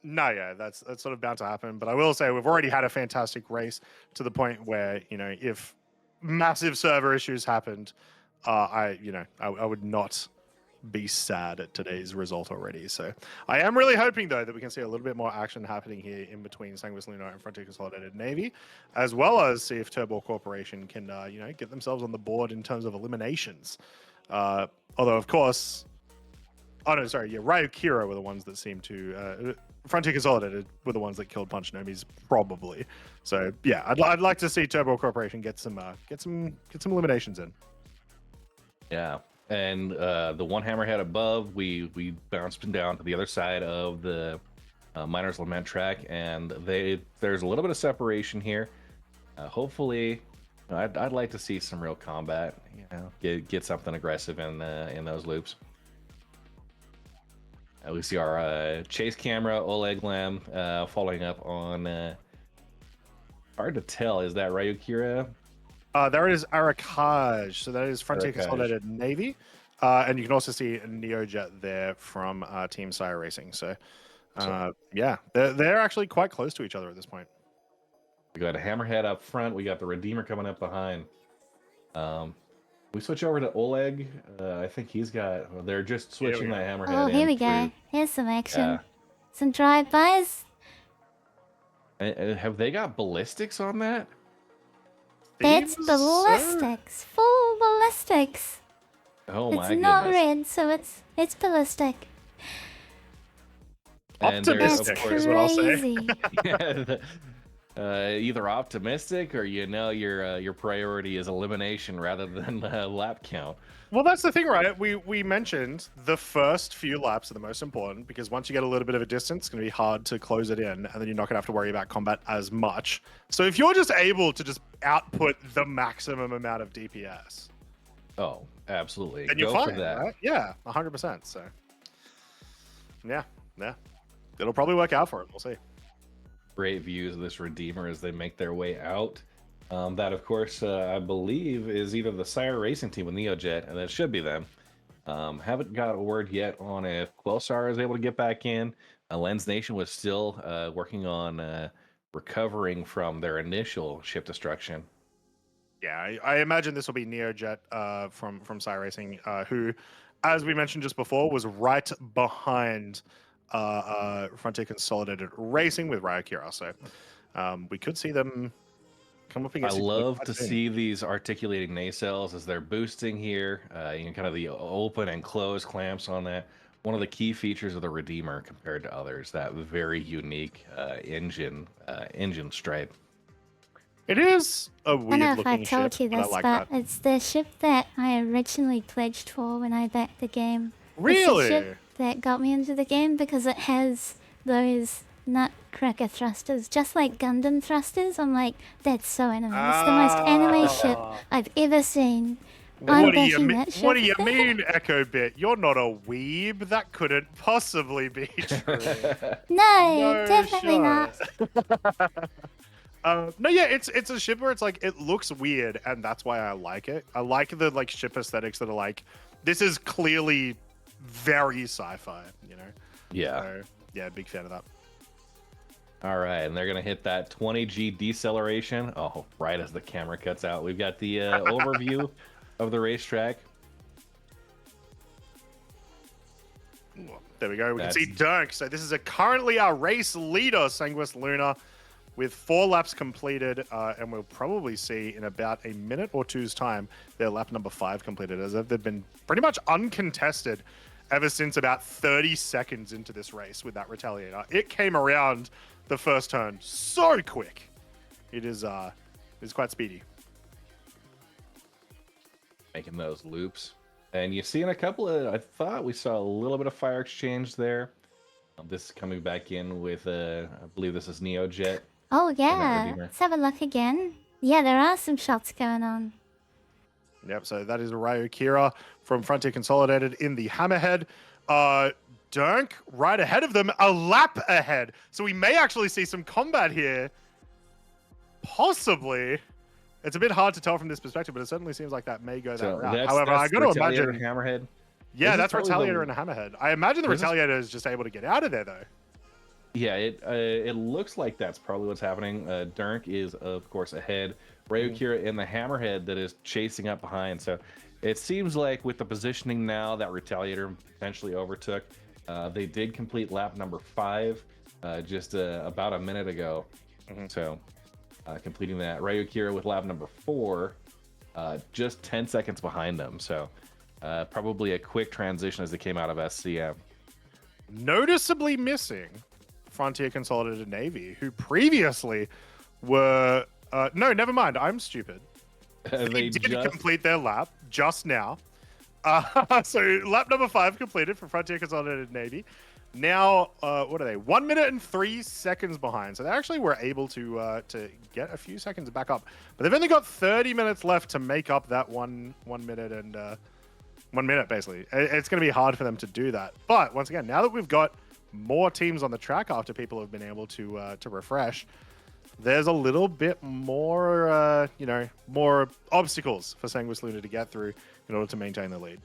No, yeah, that's sort of bound to happen. But I will say we've already had a fantastic race to the point where, you know, if massive server issues happened, I would not be sad at today's result already. So I am really hoping though that we can see a little bit more action happening here in between Sanguis Luna and Frontier Consolidated Navy, as well as see if Turbo Corporation can get themselves on the board in terms of eliminations. Although of course, oh no, sorry, yeah, Ryu Kira were the ones that seemed to Frontier Consolidated were the ones that killed Punch Nomis probably. So yeah, I'd like to see Turbo Corporation get some eliminations in. Yeah. And the one Hammerhead above, we bounced down to the other side of the Miner's Lament track, and there's a little bit of separation here. Hopefully, I'd like to see some real combat. Get something aggressive in those loops. We see our chase camera, Oleg Lam, following up on. Hard to tell. Is that Ryukira? There is Arakaj, so that is Frontier Arakaj. Consolidated Navy, and you can also see a Neojet there from Team Sire Racing. So, yeah, they're actually quite close to each other at this point. We got a Hammerhead up front. We got the Redeemer coming up behind. We switch over to Oleg. I think he's got. They're just switching that Hammerhead. Oh, here we through. go. Here's some action. Yeah. Some drive-bys. Have they got ballistics on that? That's Seems ballistics. Full ballistics. Oh my It's not goodness. red, so it's ballistic. And there's, That's Optimistic is what I'll say. crazy. either optimistic or your priority is elimination rather than lap count. Well, that's the thing, right? We mentioned the first few laps are the most important because once you get a little bit of a distance, it's going to be hard to close it in, and then you're not going to have to worry about combat as much. So if you're just able to just output the maximum amount of DPS, Oh, absolutely. then you're Go fine, for that. right? Yeah, 100%. So, yeah, it'll probably work out for it. We'll see. Great views of this Redeemer as they make their way out. That, of course, I believe is either the Sire Racing team with Neojet, and that should be them. Haven't got a word yet on if Quelsar is able to get back in. Lens Nation was still working on recovering from their initial ship destruction. Yeah, I imagine this will be Neojet from Sire Racing, who, as we mentioned just before, was right behind Frontier Consolidated Racing with Ryakira. So we could see them come up I against. love to see these articulating nacelles as they're boosting here. Kind of the open and close clamps on that. One of the key features of the Redeemer compared to others, that very unique engine stripe. It is a I don't weird know if I looking told ship, you but I this, like but that. it's the ship that I originally pledged for when I backed the game. It's the Really? ship that got me into the game because it has those nutcracker thrusters, just like Gundam thrusters. I'm like, that's so anime. It's the most anime ship I've ever seen. I'm What do you backing mean? that ship. What do you mean, Echo Bit? You're not a weeb. That couldn't possibly be true. No, definitely not. No, yeah, it's a ship where it's like it looks weird, and that's why I like it. I like the like ship aesthetics that are like, this is clearly very sci-fi, you know. Yeah. So, yeah, big fan of that. All right, and they're gonna hit that 20G deceleration. Oh, right as the camera cuts out, we've got the overview of the racetrack. There we go. We can see Dirk. So this is currently our race leader, Sanguis Luna. with 4 laps completed, and we'll probably see in about a minute or two's time their lap number 5 completed, as if they've been pretty much uncontested ever since about 30 seconds into this race with that Retaliator. It came around the first turn so quick. It is quite speedy. Making those loops. And you see in a couple of, I thought we saw a little bit of fire exchange there. This is coming back in with, I believe this is NeoJet. Oh yeah, let's have a look again. Yeah, there are some shots going on. Yep, so that is Ryo Kira from Frontier Consolidated in the Hammerhead. Dunk right ahead of them, a lap ahead. So we may actually see some combat here. Possibly. It's a bit hard to tell from this perspective, but it certainly seems like that may go that route. However, I got to imagine... Hammerhead. Yeah, that's Retaliator and a Hammerhead. I imagine the Retaliator is just able to get out of there, though. Yeah, it looks like that's probably what's happening. Dunk is, of course, ahead. Ryokira in the Hammerhead that is chasing up behind. So it seems like with the positioning now that Retaliator potentially overtook, they did complete lap number 5 just about a minute ago. So completing that. Ryokira with lap number 4 just 10 seconds behind them. So probably a quick transition as they came out of SCM. Noticeably missing Frontier Consolidated Navy, who previously were... no, never mind. I'm stupid. They did complete their lap just now. So lap number 5 completed for Frontier Consolidated Navy. Now, what are they? 1 minute and 3 seconds behind. So they actually were able to get a few seconds back up. But they've only got 30 minutes left to make up that 1 minute and 1 minute, basically. It's going to be hard for them to do that. But once again, now that we've got more teams on the track after people have been able to refresh, there's a little bit more, more obstacles for Sanguis Luna to get through in order to maintain the lead.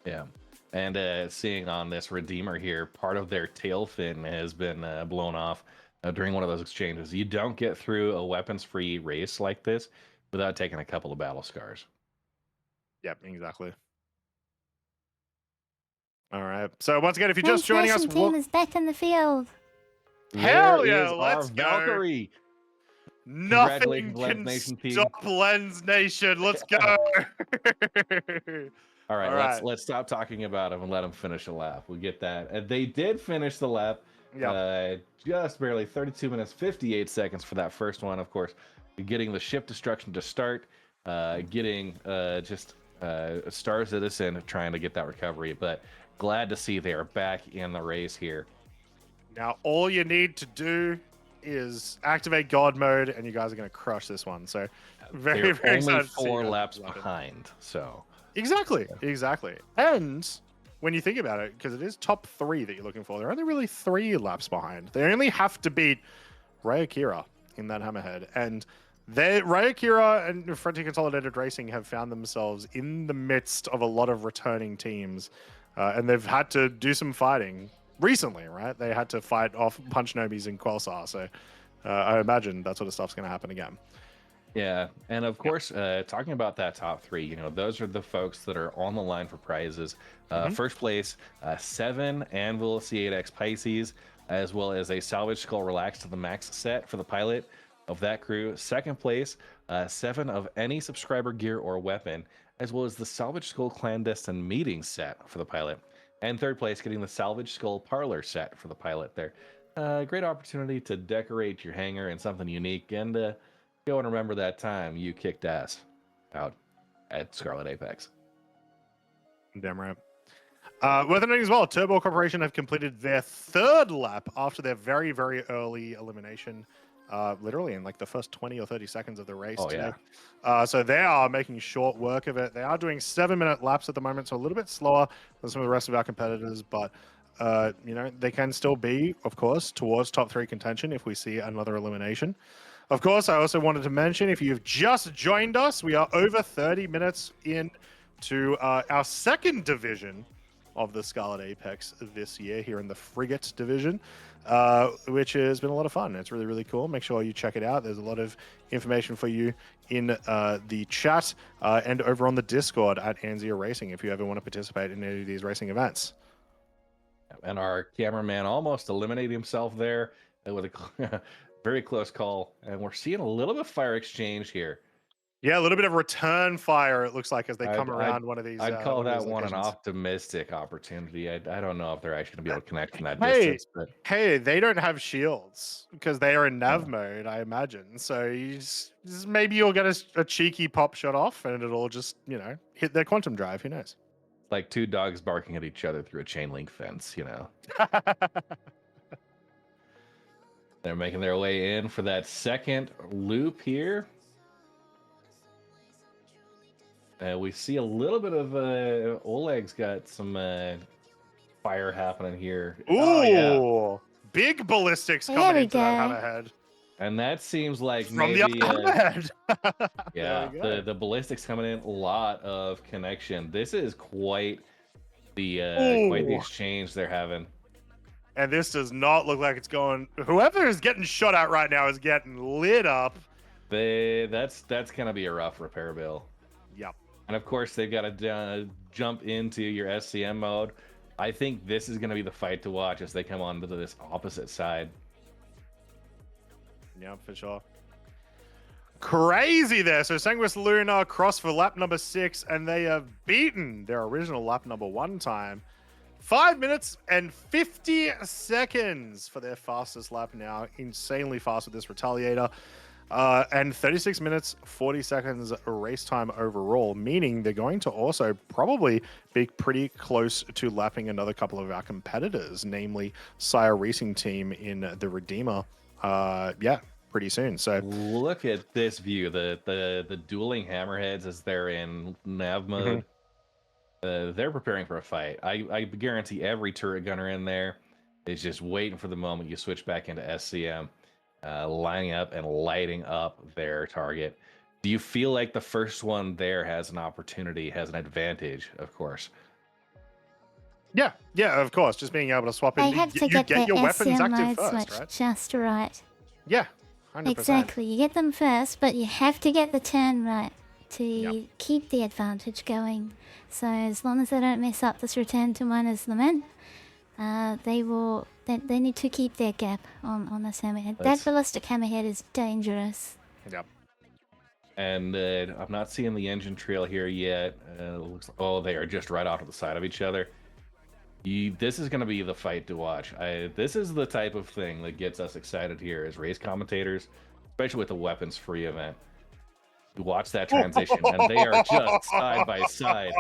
Yeah. And seeing on this Redeemer here, part of their tail fin has been blown off during one of those exchanges. You don't get through a weapons-free race like this without taking a couple of battle scars. Yep, exactly. All right. So once again, if you're just joining us, team is back in the field. Hell yeah, let's go. Valkyrie. Nothing can stop Lens Nation. Let's go. All right, let's stop talking about them and let them finish a lap. We get that. And they did finish the lap. Just barely 32 minutes, 58 seconds for that first one. Of course, getting the ship destruction to start, getting Star Citizen trying to get that recovery. But glad to see they are back in the race here. Now, all you need to do is activate God mode, and you guys are going to crush this one. So, very excited. Only 4 laps behind, so exactly. And when you think about it, because it is top 3 that you're looking for, they're only really 3 laps behind. They only have to beat Ryokira in that Hammerhead, and Ryokira and Frontier Consolidated Racing have found themselves in the midst of a lot of returning teams, and they've had to do some fighting recently, right? They had to fight off Punch Nobis and Quelsar, so I imagine that sort of stuff's going to happen again. Yeah, and of course, talking about that top 3, those are the folks that are on the line for prizes. First place, 7 Anvil C8X Pisces, as well as a Salvage Skull Relax to the Max set for the pilot of that crew. Second place, 7 of any subscriber gear or weapon, as well as the Salvage Skull Clandestine Meeting set for the pilot. And third place, getting the Salvage Skull Parlor set for the pilot there. Great opportunity to decorate your hangar in something unique and go and remember that time you kicked ass out at Scarlet Apex. Damn right. Worth noting as well, Turbo Corporation have completed their 3rd lap after their very, very early elimination. Literally in like the first 20 or 30 seconds of the race today. So they are making short work of it. They are doing 7-minute laps at the moment, so a little bit slower than some of the rest of our competitors, but they can still be, of course, towards top 3 contention if we see another elimination. Of course, I also wanted to mention, if you've just joined us, we are over 30 minutes into our 2nd division of the Scarlet Apex this year here in the Frigate division, which has been a lot of fun. It's really, really cool. Make sure you check it out. There's a lot of information for you in the chat and over on the Discord at Anzia Racing if you ever want to participate in any of these racing events. And our cameraman almost eliminated himself there with a Very close call, and we're seeing a little bit of fire exchange here. Yeah, a little bit of return fire, it looks like, as they come around one of these. I'd call one of that these one an locations. optimistic opportunity. I don't know if they're actually going to be able to connect from that Hey, distance, but hey, they don't have shields because they are in nav Yeah. mode, I imagine. So maybe you'll get a cheeky pop shot off, and it'll just hit their quantum drive. Who knows? it's like two dogs barking at each other through a chain link fence. They're making their way in for that second loop here. We see a little bit of Oleg's got some fire happening here. Ooh, Oh, yeah. big ballistics There coming we into that go. hammerhead And that seems like from maybe the other hammerhead. yeah, There we go. the ballistics coming in, a lot of connection. This is quite the Ooh. exchange they're having. And this does not look like it's going. Whoever is getting shot at right now is getting lit up. That's gonna be a rough repair bill. Yep. And of course, they've got to jump into your SCM mode. I think this is going to be the fight to watch as they come on to this opposite side. Yeah, for sure. Crazy there. So Sanguis Luna cross for lap number 6, and they have beaten their original lap number 1 time. 5 minutes and 50 seconds for their fastest lap now. Insanely fast with this Retaliator. And 36 minutes, 40 seconds race time overall, meaning they're going to also probably be pretty close to lapping another couple of our competitors, namely Sire Racing Team in the Redeemer. Yeah, pretty soon. So look at this view, the dueling hammerheads as they're in nav mode. They're preparing for a fight. I guarantee every turret gunner in there is just waiting for the moment you switch back into SCM. Lining up and lighting up their target. Do you feel like the first one there has an opportunity, has an advantage, of course? Yeah, of course. Just being able to swap in. They have to you get your their weapons SCM active mode first, switch right? just right. Yeah, 100%. Exactly. You get them first, but you have to get the turn right to keep the advantage going. So as long as they don't mess up this return to minus lament, they will. They need to keep their gap on this hammerhead. That ballistic hammerhead is dangerous. Yep. And I'm not seeing the engine trail here yet. Looks like, oh, they are just right off to the side of each other. This is going to be the fight to watch. This is the type of thing that gets us excited here as race commentators, especially with the weapons-free event. You watch that transition, and they are just side by side.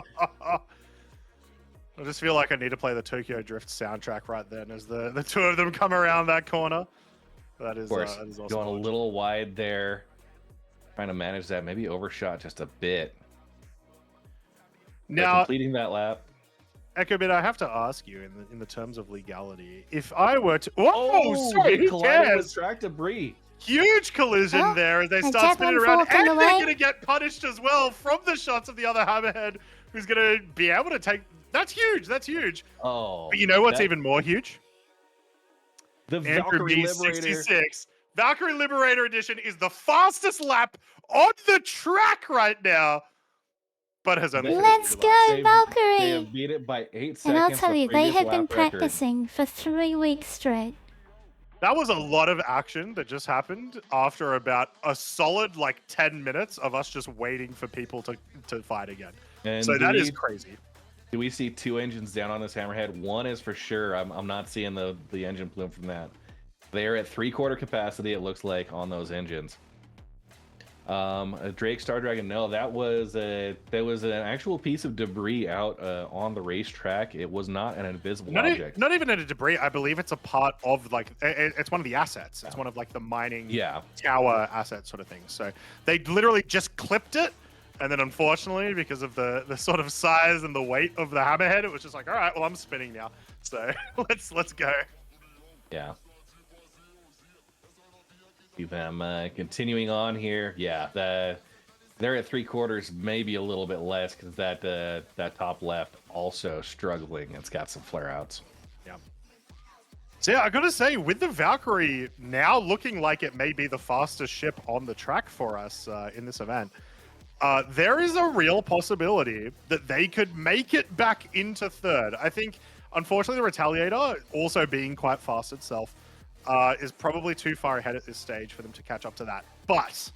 I just feel like I need to play the Tokyo Drift soundtrack right then as the two of them come around that corner. That is, of course, that is awesome. going a little wide there. Trying to manage that, maybe overshot just a bit. Now, completing that lap. Echo Bit, I have to ask you in the terms of legality, if I were to... Oh, sorry, who cares? With track debris. Huge collision Oh, there as they and start spinning around, Japan and falling they're away. going to get punished as well from the shots of the other hammerhead, who's going to be able to take... That's huge, that's huge. Oh. But you know what's even more huge? The Andrew Valkyrie B Liberator. 66. Valkyrie Liberator Edition is the fastest lap on the track right now, but has only... Let's go, They Valkyrie! have beat it by 8 seconds. And I'll tell the you, they previous have been lap record. practicing for 3 weeks straight. That was a lot of action that just happened after about a solid 10 minutes of us just waiting for people to fight again. And So that is crazy. Do we see 2 engines down on this hammerhead? One is for sure. I'm not seeing the engine plume from that. They're at 3/4 capacity, it looks like, on those engines. Drake Star Dragon, no, that was an actual piece of debris out on the racetrack. It was not an invisible object. Not even a debris. I believe it's a part of it's one of the assets. It's one of the mining tower asset sort of thing. So they literally just clipped it. And then unfortunately, because of the sort of size and the weight of the hammerhead, it was just like, all right, well, I'm spinning now. So let's go. Yeah. See them continuing on here. Yeah, they're at 3/4, maybe a little bit less because that top left also struggling. It's got some flare outs. Yeah. So yeah, I gotta say, with the Valkyrie now looking like it may be the fastest ship on the track for us in this event, there is a real possibility that they could make it back into third. I think, unfortunately, the Retaliator, also being quite fast itself, is probably too far ahead at this stage for them to catch up to that. But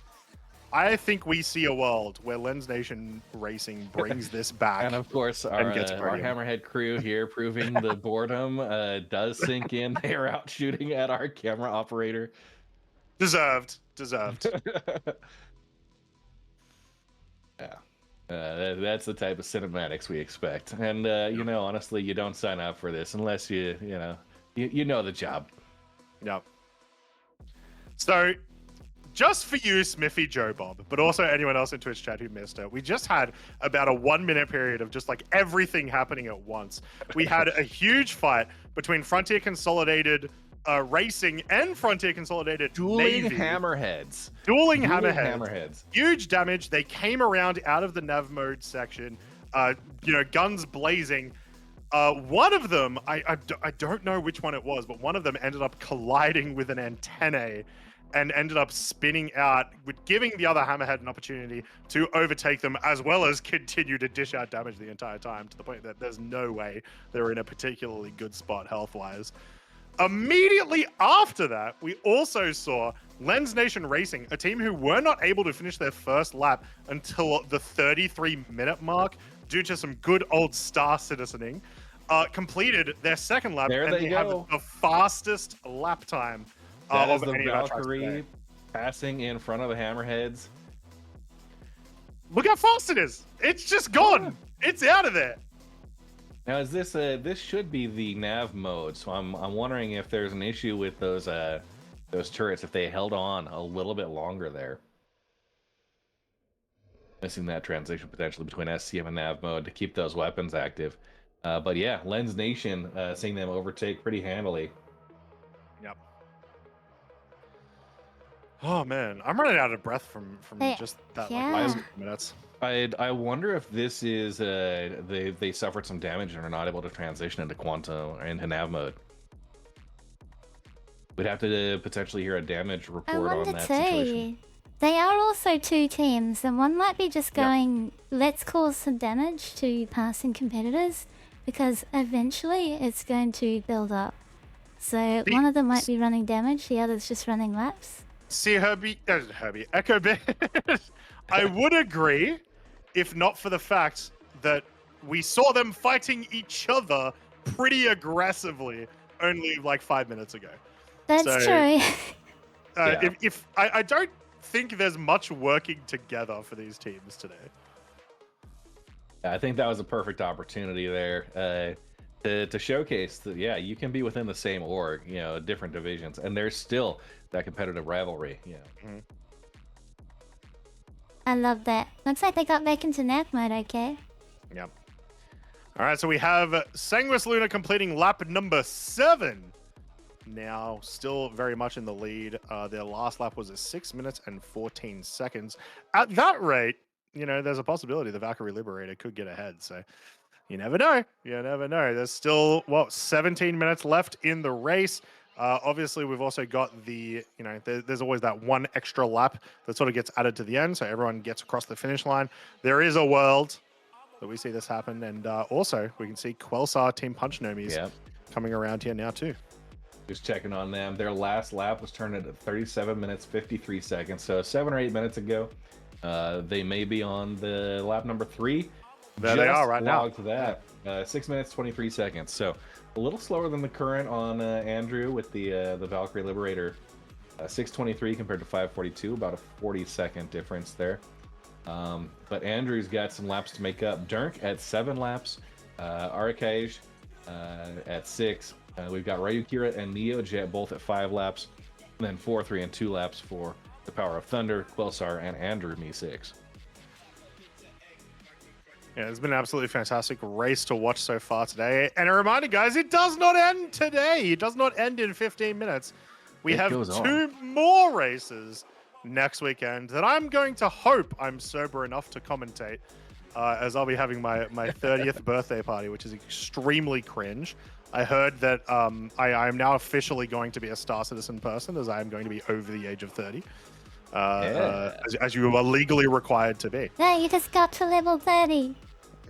I think we see a world where Lens Nation Racing brings this back. And of course, our gets podium. Hammerhead crew here proving the boredom does sink in. They are out shooting at our camera operator. Deserved. Yeah. That's the type of cinematics we expect. And, you know, honestly, you don't sign up for this unless you know the job. Yep. So, just for you, Smithy, Joe Bob, but also anyone else in Twitch chat who missed it, we just had about a 1 minute period of just like everything happening at once. We had a huge fight between Frontier Consolidated Racing and Frontier Consolidated Dueling Navy. hammerheads. Dueling hammerheads. Huge damage. They came around out of the nav mode section, guns blazing. One of them, I don't know which one it was, but one of them ended up colliding with an antennae and ended up spinning out, with giving the other hammerhead an opportunity to overtake them, as well as continue to dish out damage the entire time, to the point that there's no way they're in a particularly good spot health-wise. Immediately after that, we also saw Lens Nation Racing, a team who were not able to finish their first lap until the 33-minute mark due to some good old star citizening, completed their second lap, there and they have go. the fastest lap time That is of the any of our tracks Valkyrie today. passing in front of the hammerheads. Look how fast it is! It's just gone! It's out of there! Now, is this this should be the nav mode? So I'm wondering if there's an issue with those turrets, if they held on a little bit longer there. Missing that transition potentially between SCM and nav mode to keep those weapons active. But yeah, Lens Nation seeing them overtake pretty handily. Yep. Oh man, I'm running out of breath from just that last minutes. I wonder if this is they suffered some damage and are not able to transition into quantum or into nav mode. We'd have to potentially hear a damage report on that situation. They are also two teams, and one might be just going, let's cause some damage to passing competitors, because eventually it's going to build up. So one of them might be running damage, the other's just running laps. See, Echo Bear, I would agree, if not for the fact that we saw them fighting each other pretty aggressively only like 5 minutes ago. That's true. If I don't think there's much working together for these teams today. I think that was a perfect opportunity there to showcase that, yeah, you can be within the same org, different divisions, and there's still that competitive rivalry. I love that. Looks like they got back into nav mode, okay? Yep. All right, so we have Sanguis Luna completing lap number 7. Now, still very much in the lead. Their last lap was at 6 minutes and 14 seconds. At that rate, there's a possibility the Valkyrie Liberator could get ahead. So you never know. There's still, 17 minutes left in the race. Obviously, we've also got the, there's always that one extra lap that sort of gets added to the end. So everyone gets across the finish line. There is a world that we see this happen. And also, we can see Quelsar Team Punch Nomies coming around here now too. Just checking on them. Their last lap was turned at 37 minutes, 53 seconds. So 7 or 8 minutes ago, they may be on the lap number 3. There they are right now. To that, 6 minutes, 23 seconds. So a little slower than the current on Andrew with the Valkyrie Liberator. 6:23 compared to 5:42, about a 40-second difference there. But Andrew's got some laps to make up. Dirk at 7 laps, Arcage at 6. We've got Ryukira and Neojet both at 5 laps, and then 4, 3, and 2 laps for the Power of Thunder, Quelsar, and Andrew Me6. Yeah, it's been an absolutely fantastic race to watch so far today. And a reminder, guys, it does not end today. It does not end in 15 minutes. We have 2 more races next weekend that I'm going to hope I'm sober enough to commentate, as I'll be having my 30th birthday party, which is extremely cringe. I heard that I am now officially going to be a Star Citizen person, as I am going to be over the age of 30. As you are legally required to be. No, you just got to level 30.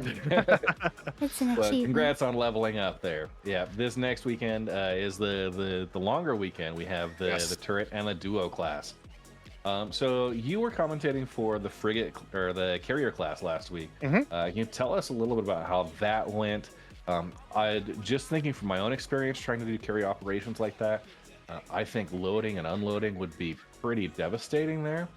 It's an Well, achievement. congrats on leveling up there. Yeah, this next weekend is the longer weekend. We have the turret and the duo class. So you were commentating for the frigate or the carrier class last week. Can you tell us a little bit about how that went? I just thinking from my own experience trying to do carry operations like that, I think loading and unloading would be pretty devastating there.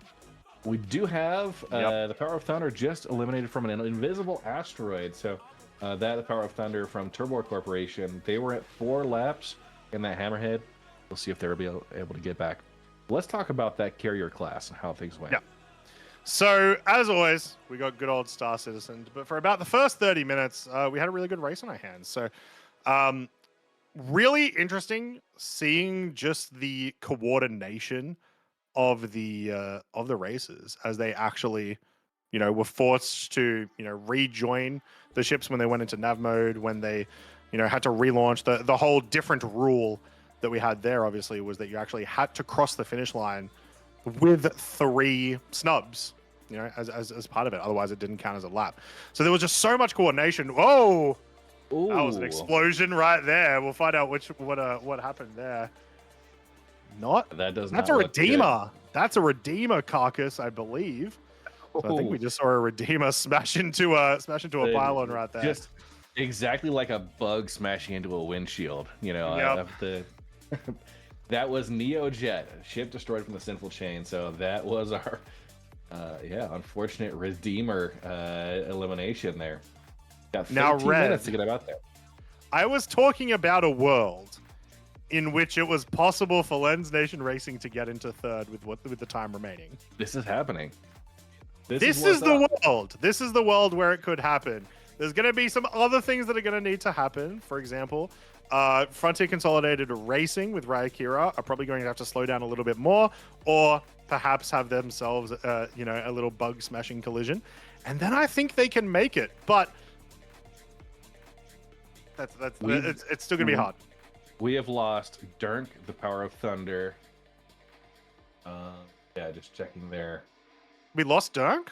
We do have the Power of Thunder just eliminated from an invisible asteroid. So the Power of Thunder from Turbo Corporation, they were at 4 laps in that hammerhead. We'll see if they'll be able to get back. Let's talk about that carrier class and how things went. Yeah. So, as always, we got good old Star Citizens, but for about the first 30 minutes, we had a really good race on our hands. So, really interesting seeing just the coordination of the races as they actually, were forced to, rejoin the ships when they went into nav mode, when they, had to relaunch. The whole different rule that we had there, obviously, was that you actually had to cross the finish line with 3 snubs, as part of it. Otherwise, it didn't count as a lap. So there was just so much coordination. Whoa! Ooh. That was an explosion right there. We'll find out what happened there. That does not. That's a look Redeemer. That's a Redeemer carcass, I believe. So I think we just saw a Redeemer smash into a pylon right there. Just exactly like a bug smashing into a windshield. That was Neojet, a ship destroyed from the Sinful Chain. So that was our unfortunate Redeemer elimination there. Got 13 minutes to get out there. I was talking about a world in which it was possible for Lens Nation Racing to get into third with the time remaining. This is happening. This is the world. This is the world where it could happen. There's going to be some other things that are going to need to happen. For example, Frontier Consolidated Racing with Ryakira are probably going to have to slow down a little bit more, or perhaps have themselves, a little bug smashing collision, and then I think they can make it. But it's still going to be hard. We have lost Durnk, the Power of Thunder. Just checking there. We lost Durnk?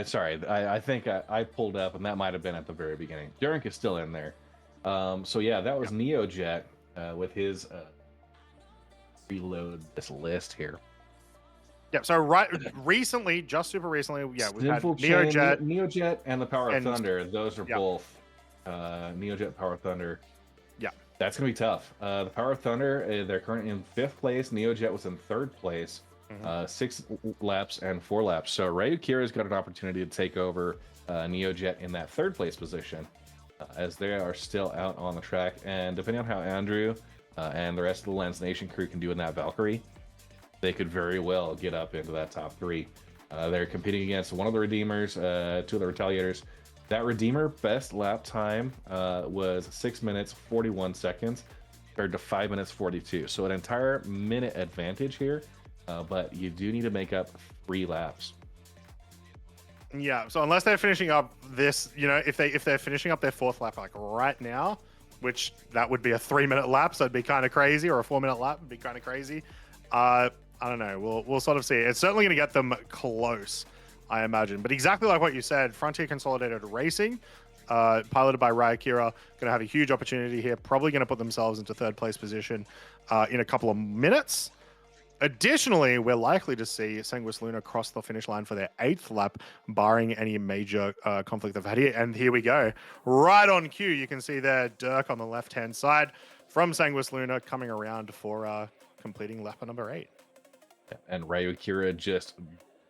Sorry, I think I pulled up, and that might have been at the very beginning. Durnk is still in there. That was Neojet with his reload this list here. Yeah, so recently, just super recently, we've had Neojet and the Power of Thunder. Those are both Neojet, Power of Thunder. Yeah. That's going to be tough. The Power of Thunder, they're currently in 5th place. Neojet was in 3rd place. 6 laps and 4 laps. So Ryukira's got an opportunity to take over Neojet in that 3rd place position, as they are still out on the track. And depending on how Andrew and the rest of the Lens Nation crew can do in that Valkyrie, they could very well get up into that top 3. They're competing against one of the Redeemers, 2 of the Retaliators. That Redeemer best lap time was 6 minutes 41 seconds compared to 5 minutes 42. So an entire minute advantage here. But you do need to make up 3 laps. Yeah, so unless they're finishing up this, if they're finishing up their 4th lap like right now, which that would be a 3-minute lap, so it'd be kind of crazy, or a 4-minute lap would be kind of crazy. I don't know. We'll sort of see. It's certainly going to get them close, I imagine. But exactly like what you said, Frontier Consolidated Racing, piloted by Ryakira, going to have a huge opportunity here. Probably going to put themselves into 3rd place position in a couple of minutes. Additionally, we're likely to see Sanguis Luna cross the finish line for their 8th lap, barring any major conflict they've had here. And here we go. Right on cue, you can see there Dirk on the left-hand side from Sanguis Luna coming around for completing lap number 8. And Ryukira just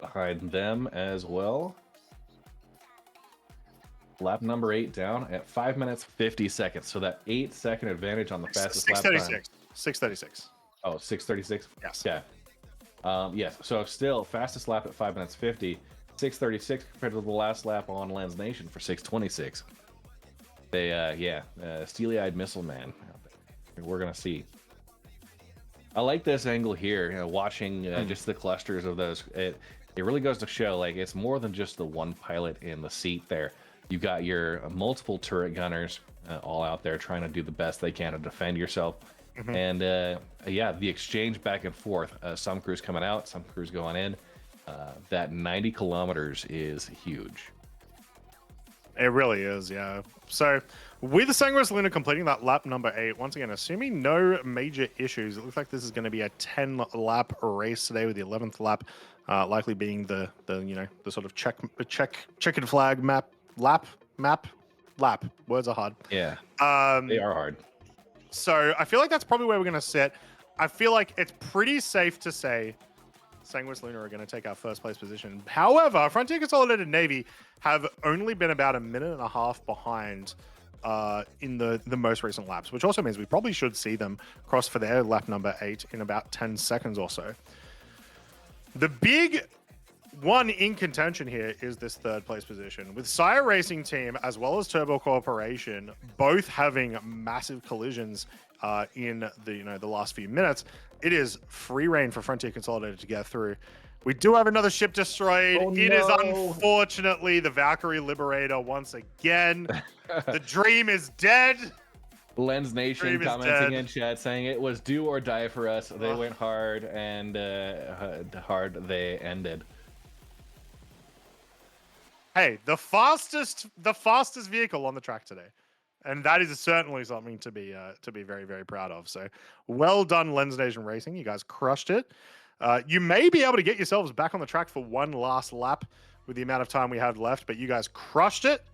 behind them as well. Lap number 8 down at 5 minutes 50 seconds. So that 8-second advantage on the fastest lap time. 6:36. Oh, 6:36? Yes. Yeah. Yes. So still fastest lap at 5 minutes 50. 6:36 compared to the last lap on Lens Nation for 6:26. They, steely-eyed missile man. We're going to see. I like this angle here, watching just the clusters of those. It really goes to show, like, it's more than just the one pilot in the seat there. You've got your multiple turret gunners all out there trying to do the best they can to defend yourself. And the exchange back and forth. Some crews coming out, some crews going in. That 90 kilometers is huge. It really is, yeah. So with the Sanguis Luna completing that lap number 8, once again, assuming no major issues, it looks like this is going to be a 10-lap race today, with the 11th lap likely being the sort of checkered flag lap. Words are hard. Yeah, Um, they are hard. So I feel like that's probably where we're going to sit. I feel like it's pretty safe to say Sanguis Luna are going to take our first place position. However, Frontier Consolidated Navy have only been about a minute and a half behind in the most recent laps, which also means we probably should see them cross for their lap number 8 in about 10 seconds or so. The big one in contention here is this third place position, with Sire Racing Team as well as Turbo Corporation both having massive collisions in the last few minutes. It is free reign for Frontier Consolidated to get through. We do have another ship destroyed. Oh, It is no. unfortunately the Valkyrie Liberator once again. The dream is dead. Lens Nation Dream is commenting dead. in chat saying it was do or die for us. They went hard, and hard they ended. Hey, the fastest vehicle on the track today, and that is certainly something to be very, very proud of. So well done, Lens Nation Racing. You guys crushed it. You may be able to get yourselves back on the track for one last lap with the amount of time we have left, but you guys crushed it.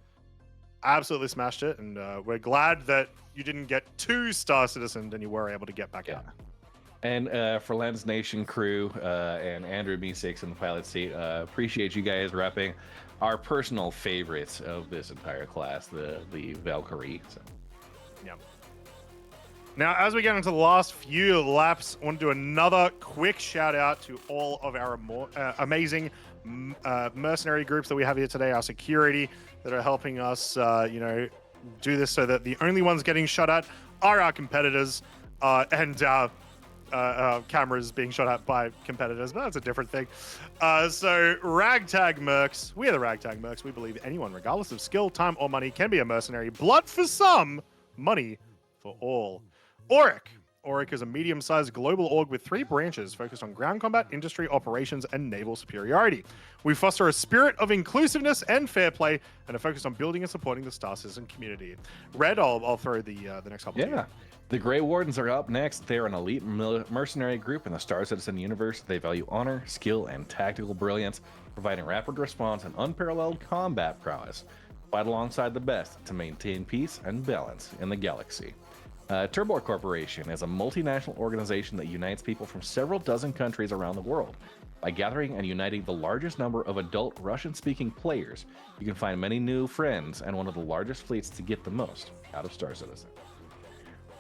Absolutely smashed it, and we're glad that you didn't get 2 Star Citizen and you were able to get back out. And for Lens Nation crew and Andrew B6 in the pilot seat, appreciate you guys repping our personal favorites of this entire class, the Valkyrie. So. Yeah. Now, as we get into the last few laps, I want to do another quick shout out to all of our amazing mercenary groups that we have here today, our security that are helping us, do this so that the only ones getting shot at are our competitors and cameras being shot at by competitors, but that's a different thing. So Ragtag Mercs, we are the Ragtag Mercs. We believe anyone, regardless of skill, time, or money, can be a mercenary. Blood for some, money for all. Auric is a medium-sized global org with 3 branches focused on ground combat, industry, operations, and naval superiority. We foster a spirit of inclusiveness and fair play and are focused on building and supporting the Star Citizen community. Red, I'll throw the next couple. Yeah. The Grey Wardens are up next. They're an elite mercenary group in the Star Citizen universe. They value honor, skill, and tactical brilliance, providing rapid response and unparalleled combat prowess. Fight alongside the best to maintain peace and balance in the galaxy. Turbo Corporation is a multinational organization that unites people from several dozen countries around the world. By gathering and uniting the largest number of adult Russian-speaking players, you can find many new friends and one of the largest fleets to get the most out of Star Citizen.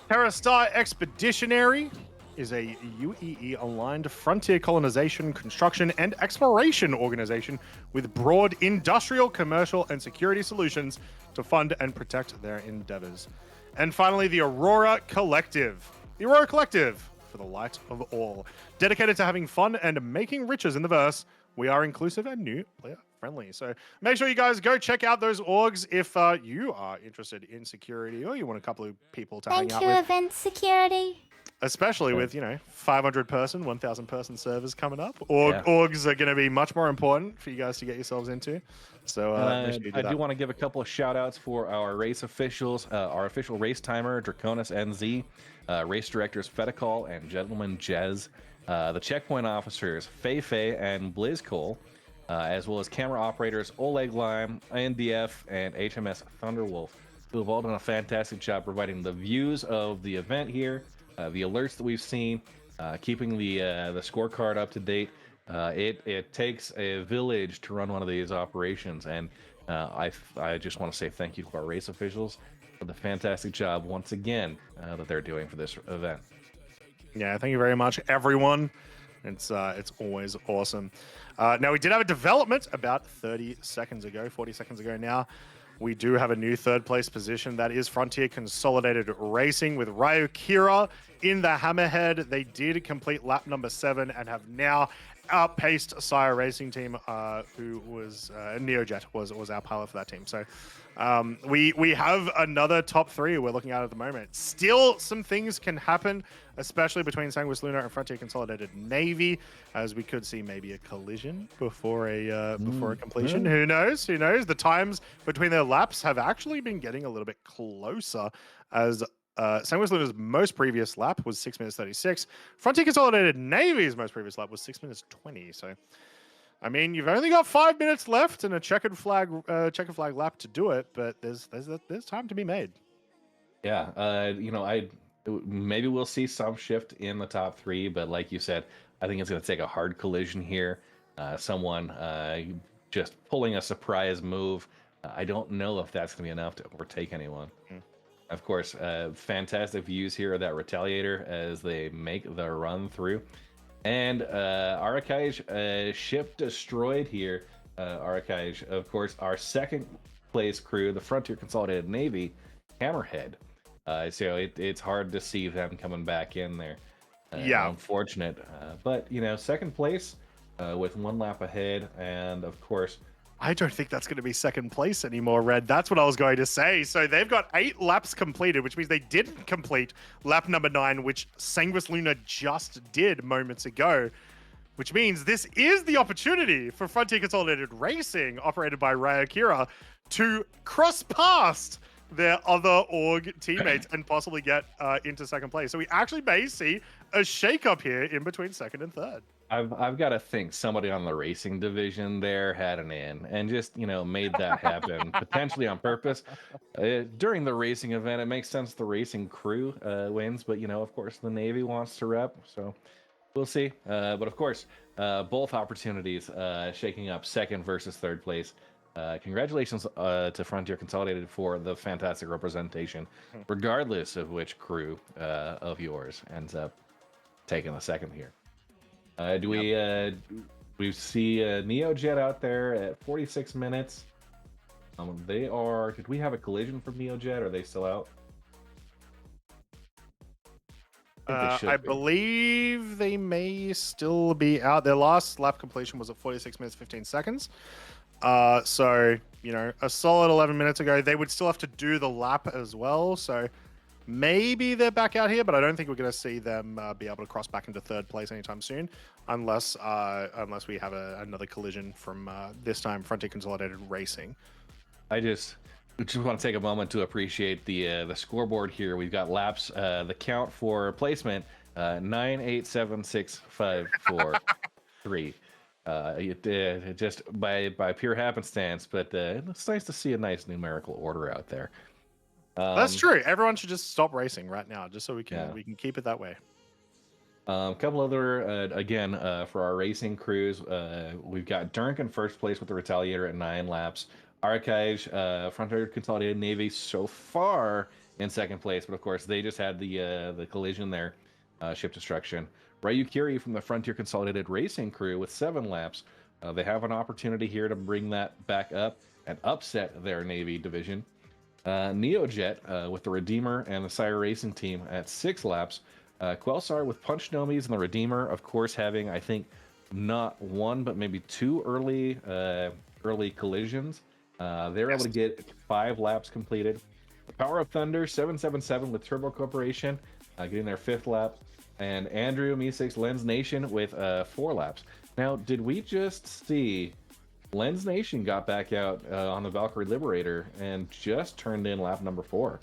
TerraStar Expeditionary is a UEE-aligned frontier colonization, construction, and exploration organization with broad industrial, commercial, and security solutions to fund and protect their endeavors. And finally, the Aurora Collective. The Aurora Collective, for the light of all. Dedicated to having fun and making riches in the verse, we are inclusive and new player friendly. So make sure you guys go check out those orgs if you are interested in security or you want a couple of people to hang out with. Thank you, Event Security. Especially with, 500 person, 1,000 person servers coming up. Orgs are going to be much more important for you guys to get yourselves into. So I do want to give a couple of shout outs for our race officials, our official race timer, Draconis NZ, race directors Feticol and Gentleman Jez, the checkpoint officers Fei and Blizzcole, as well as camera operators Oleg Lime, INDF, and HMS Thunderwolf, who have all done a fantastic job providing the views of the event here, the alerts that we've seen, keeping the scorecard up to date. It takes a village to run one of these operations, and I just want to say thank you to our race officials for the fantastic job once again that they're doing for this event. Yeah, thank you very much, everyone. It's always awesome. Now, we did have a development about 40 seconds ago now. We do have a new third place position. That is Frontier Consolidated Racing with Ryo Kira in the Hammerhead. They did complete lap number 7 and have now outpaced Sire Racing Team, who was Neojet was our pilot for that team. So We have another top three we're looking at the moment. Still, some things can happen, especially between Sanguis Luna and Frontier Consolidated Navy, as we could see maybe a collision before a completion. Yeah. Who knows? Who knows? The times between their laps have actually been getting a little bit closer, as Sanguis Luna's most previous lap was 6 minutes 36. Frontier Consolidated Navy's most previous lap was 6 minutes 20. So, I mean, you've only got 5 minutes left and a checkered flag lap to do it, but there's time to be made. Yeah, maybe we'll see some shift in the top three, but like you said, I think it's going to take a hard collision here. Someone just pulling a surprise move. I don't know if that's going to be enough to overtake anyone. Of course, fantastic views here of that Retaliator as they make the run through. And Arakaij, ship destroyed here. Arakaij, of course, our second place crew, the Frontier Consolidated Navy, Hammerhead. So it's hard to see them coming back in there. Yeah. Unfortunate. But, second place with 1 lap ahead. And, of course, I don't think that's going to be second place anymore, Red. That's what I was going to say. So they've got 8 laps completed, which means they didn't complete lap number 9, which Sanguis Luna just did moments ago. Which means this is the opportunity for Frontier Consolidated Racing, operated by Ryakira, to cross past their other org teammates and possibly get into second place. So we actually may see a shakeup here in between second and third. I've got to think somebody on the racing division there had an in and just made that happen potentially on purpose. During the racing event, it makes sense the racing crew wins, but of course the Navy wants to rep, so we'll see. But of course, both opportunities shaking up second versus third place. Congratulations to Frontier Consolidated for the fantastic representation, regardless of which crew of yours ends up taking the second here. We see NeoJet out there at 46 minutes. Did we have a collision from NeoJet? Are they still out? I believe they may still be out. Their last lap completion was at 46 minutes 15 seconds. So a solid 11 minutes ago. They would still have to do the lap as well. So maybe they're back out here, but I don't think we're going to see them be able to cross back into third place anytime soon, unless we have another collision from this time Frontier Consolidated Racing. I just want to take a moment to appreciate the scoreboard here. We've got laps. The count for placement 9, 8, 7, 6, 5, 4, 3. Just by pure happenstance, but it's nice to see a nice numerical order out there. That's true. Everyone should just stop racing right now, just so we can keep it that way. A couple other again for our racing crews, we've got Durnk in first place with the Retaliator at 9 laps. Arakaij, Frontier Consolidated Navy so far in second place, but of course they just had the collision there, ship destruction. Ryukiri from the Frontier Consolidated Racing crew with 7 laps. They have an opportunity here to bring that back up and upset their Navy division. NeoJet with the Redeemer and the Sire Racing team at 6 laps. Quelsar with Punch Nomies and the Redeemer, of course, having, I think, not 1, but maybe 2 early collisions. They're able to get 5 laps completed. Power of Thunder, 777 with Turbo Corporation, getting their 5th lap. And Andrew Meeseeks Lens Nation with 4 laps. Now, did we just see Lens Nation got back out on the Valkyrie Liberator and just turned in lap number 4?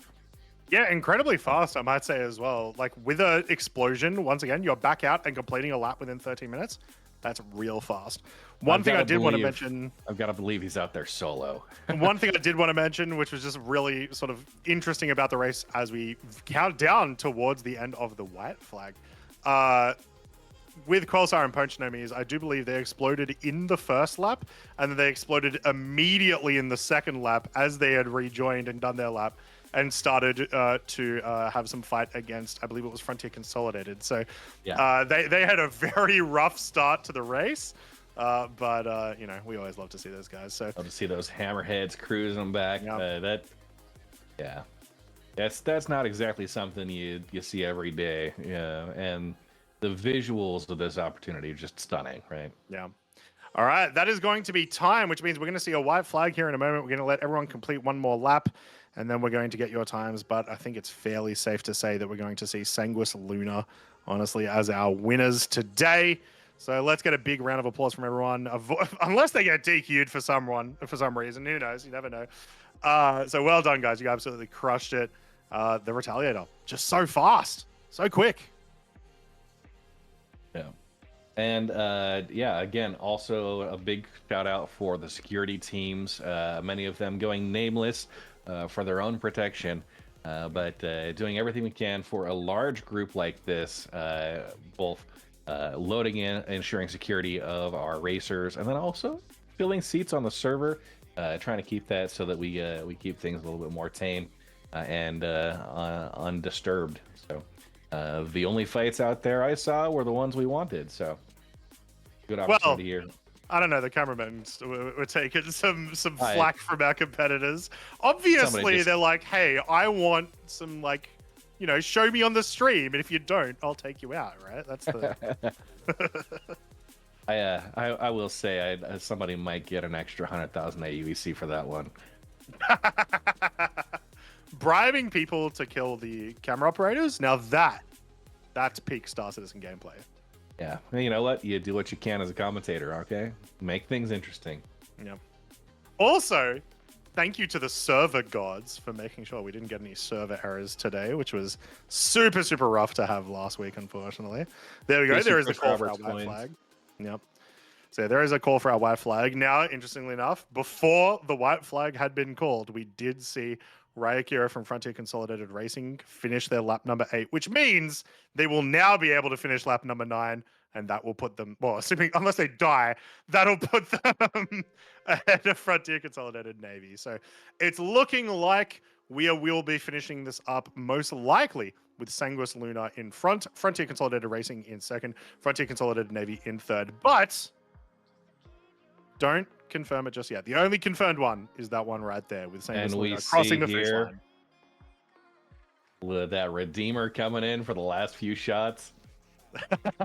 Yeah, incredibly fast, I might say as well. Like with an explosion, once again, you're back out and completing a lap within 13 minutes. That's real fast. One thing I did want to mention... I've got to believe he's out there solo. One thing I did want to mention, which was just really sort of interesting about the race as we count down towards the end of the white flag. With Quelsar and Punch Nomies, I do believe they exploded in the first lap, and then they exploded immediately in the second lap as they had rejoined and done their lap and started to have some fight against, I believe it was Frontier Consolidated. So yeah. They had a very rough start to the race, but we always love to see those guys. So love to see those hammerheads cruising them back. Yeah. That's not exactly something you see every day. Yeah, and the visuals of this opportunity are just stunning, right? Yeah. All right, that is going to be time, which means we're going to see a white flag here in a moment. We're going to let everyone complete one more lap, and then we're going to get your times. But I think it's fairly safe to say that we're going to see Sanguis Luna, honestly, as our winners today. So let's get a big round of applause from everyone. Unless they get DQ'd for some reason, who knows? You never know. So well done, guys. You absolutely crushed it. The Retaliator, just so fast, so quick. Yeah. And yeah, again, also a big shout out for the security teams, many of them going nameless for their own protection, but doing everything we can for a large group like this, both loading in, ensuring security of our racers, and then also filling seats on the server, trying to keep that so that we keep things a little bit more tame and undisturbed. So. The only fights out there I saw were the ones we wanted, so good opportunity here. I don't know, the cameramen were taking some flack from our competitors. Obviously, they're like, hey, I want some, like, you know, show me on the stream, and if you don't, I'll take you out, right? That's the... I will say, somebody might get an extra 100,000 AUEC for that one. Bribing people to kill the camera operators, now that's peak Star Citizen gameplay. Yeah, you know what? You do what you can as a commentator, okay? Make things interesting. Yep. Also, thank you to the server gods for making sure we didn't get any server errors today, which was super, super rough to have last week, unfortunately. There we go. There is the call for our white flag. Yep. So there is a call for our white flag. Now, interestingly enough, before the white flag had been called, we did see Ryakira from Frontier Consolidated Racing finish their lap number 8, which means they will now be able to finish lap number 9, and that will put them, well, assuming, unless they die, that'll put them ahead of Frontier Consolidated Navy. So it's looking like we will be finishing this up most likely with Sanguis Luna in front, Frontier Consolidated Racing in second, Frontier Consolidated Navy in third. But don't confirm it just yet. The only confirmed one is that one right there with Sanguis Luna crossing the finish line. With that Redeemer coming in for the last few shots.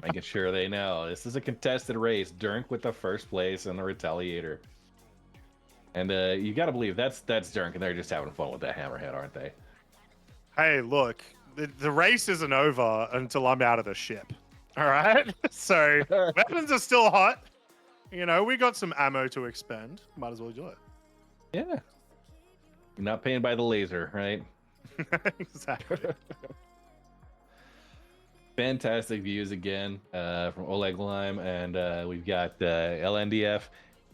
Making sure they know this is a contested race. Dirk with the first place and the Retaliator. And you got to believe that's Dirk, and they're just having fun with that hammerhead, aren't they? Hey, look, the race isn't over until I'm out of the ship. All right? So weapons are still hot. You know, we got some ammo to expend. Might as well do it. Yeah. You're not paying by the laser, right? Exactly. Fantastic views again from Oleg Lime, and we've got LNDF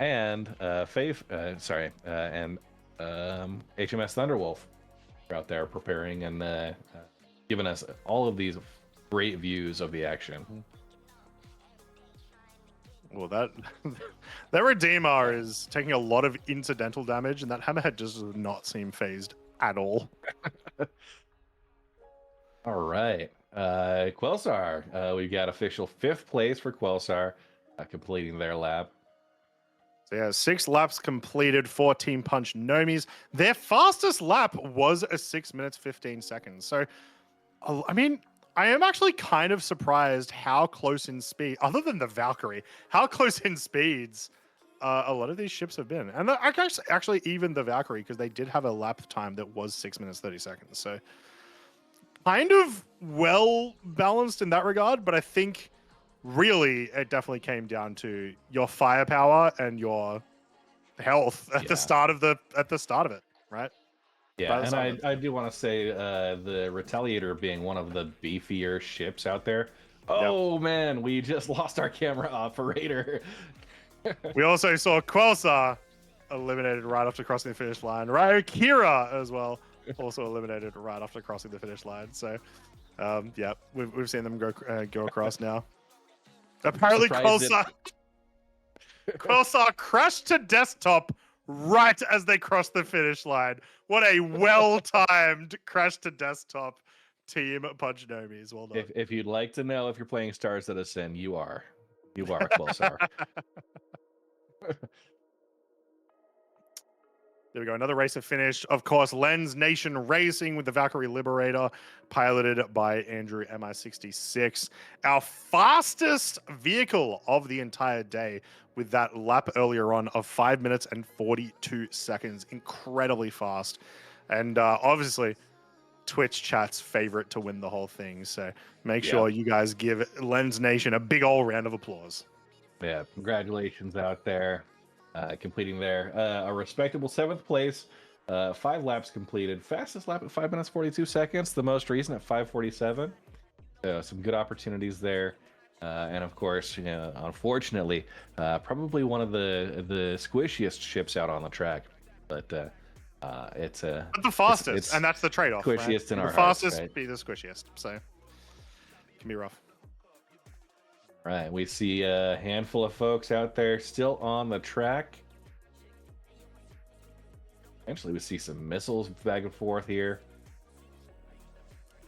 and Faith, and HMS Thunderwolf are out there preparing and giving us all of these great views of the action. Well, that Redeemer is taking a lot of incidental damage, and that hammerhead just does not seem phased at all. All right. Quelsar. We've got official 5th place for Quelsar, completing their lap. So yeah, 6 laps completed for Team Punch Nomis. Their fastest lap was a 6 minutes 15 seconds. So, I mean, I am actually kind of surprised how close in speed, other than the Valkyrie, how close in speeds a lot of these ships have been. And actually even the Valkyrie, because they did have a lap time that was 6 minutes 30 seconds. So kind of well balanced in that regard, but I think really it definitely came down to your firepower and your health at the start of it, right? Yeah, and I do want to say the Retaliator being one of the beefier ships out there. Oh man, we just lost our camera operator. We also saw Quelsar eliminated right after crossing the finish line. Ryakira as well, also eliminated right after crossing the finish line. So, yeah, we've seen them go across now. Apparently, Quelsar crashed to desktop right as they crossed the finish line. What a well-timed crash to desktop, Team Punch Nomis. Well done. If you'd like to know if you're playing Star Citizen, you are Quelsar. There we go. Another racer finished. Of course, Lens Nation Racing with the Valkyrie Liberator, piloted by Andrew MI66. Our fastest vehicle of the entire day with that lap earlier on of 5 minutes and 42 seconds. Incredibly fast. And obviously, Twitch chat's favorite to win the whole thing. So make sure you guys give Lens Nation a big old round of applause. Yeah, congratulations out there. Completing there a respectable 7th place, 5 laps completed, fastest lap at 5 minutes 42 seconds, the most recent at 5:47. Some good opportunities there, and of course, unfortunately, probably one of the squishiest ships out on the track, but it's but the fastest, it's and that's the trade-off. squishiest in the our hearts, fastest right? be the squishiest, so it can be rough. Right, we see a handful of folks out there still on the track. Actually, we see some missiles back and forth here.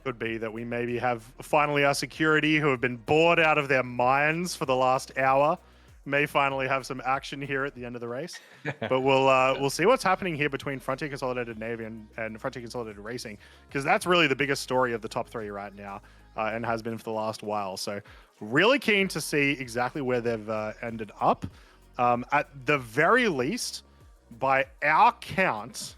Could be that we maybe have finally our security who have been bored out of their minds for the last hour may finally have some action here at the end of the race. But we'll see what's happening here between Frontier Consolidated Navy and Frontier Consolidated Racing, because that's really the biggest story of the top 3 right now, and has been for the last while. So really keen to see exactly where they've ended up. At the very least, by our count,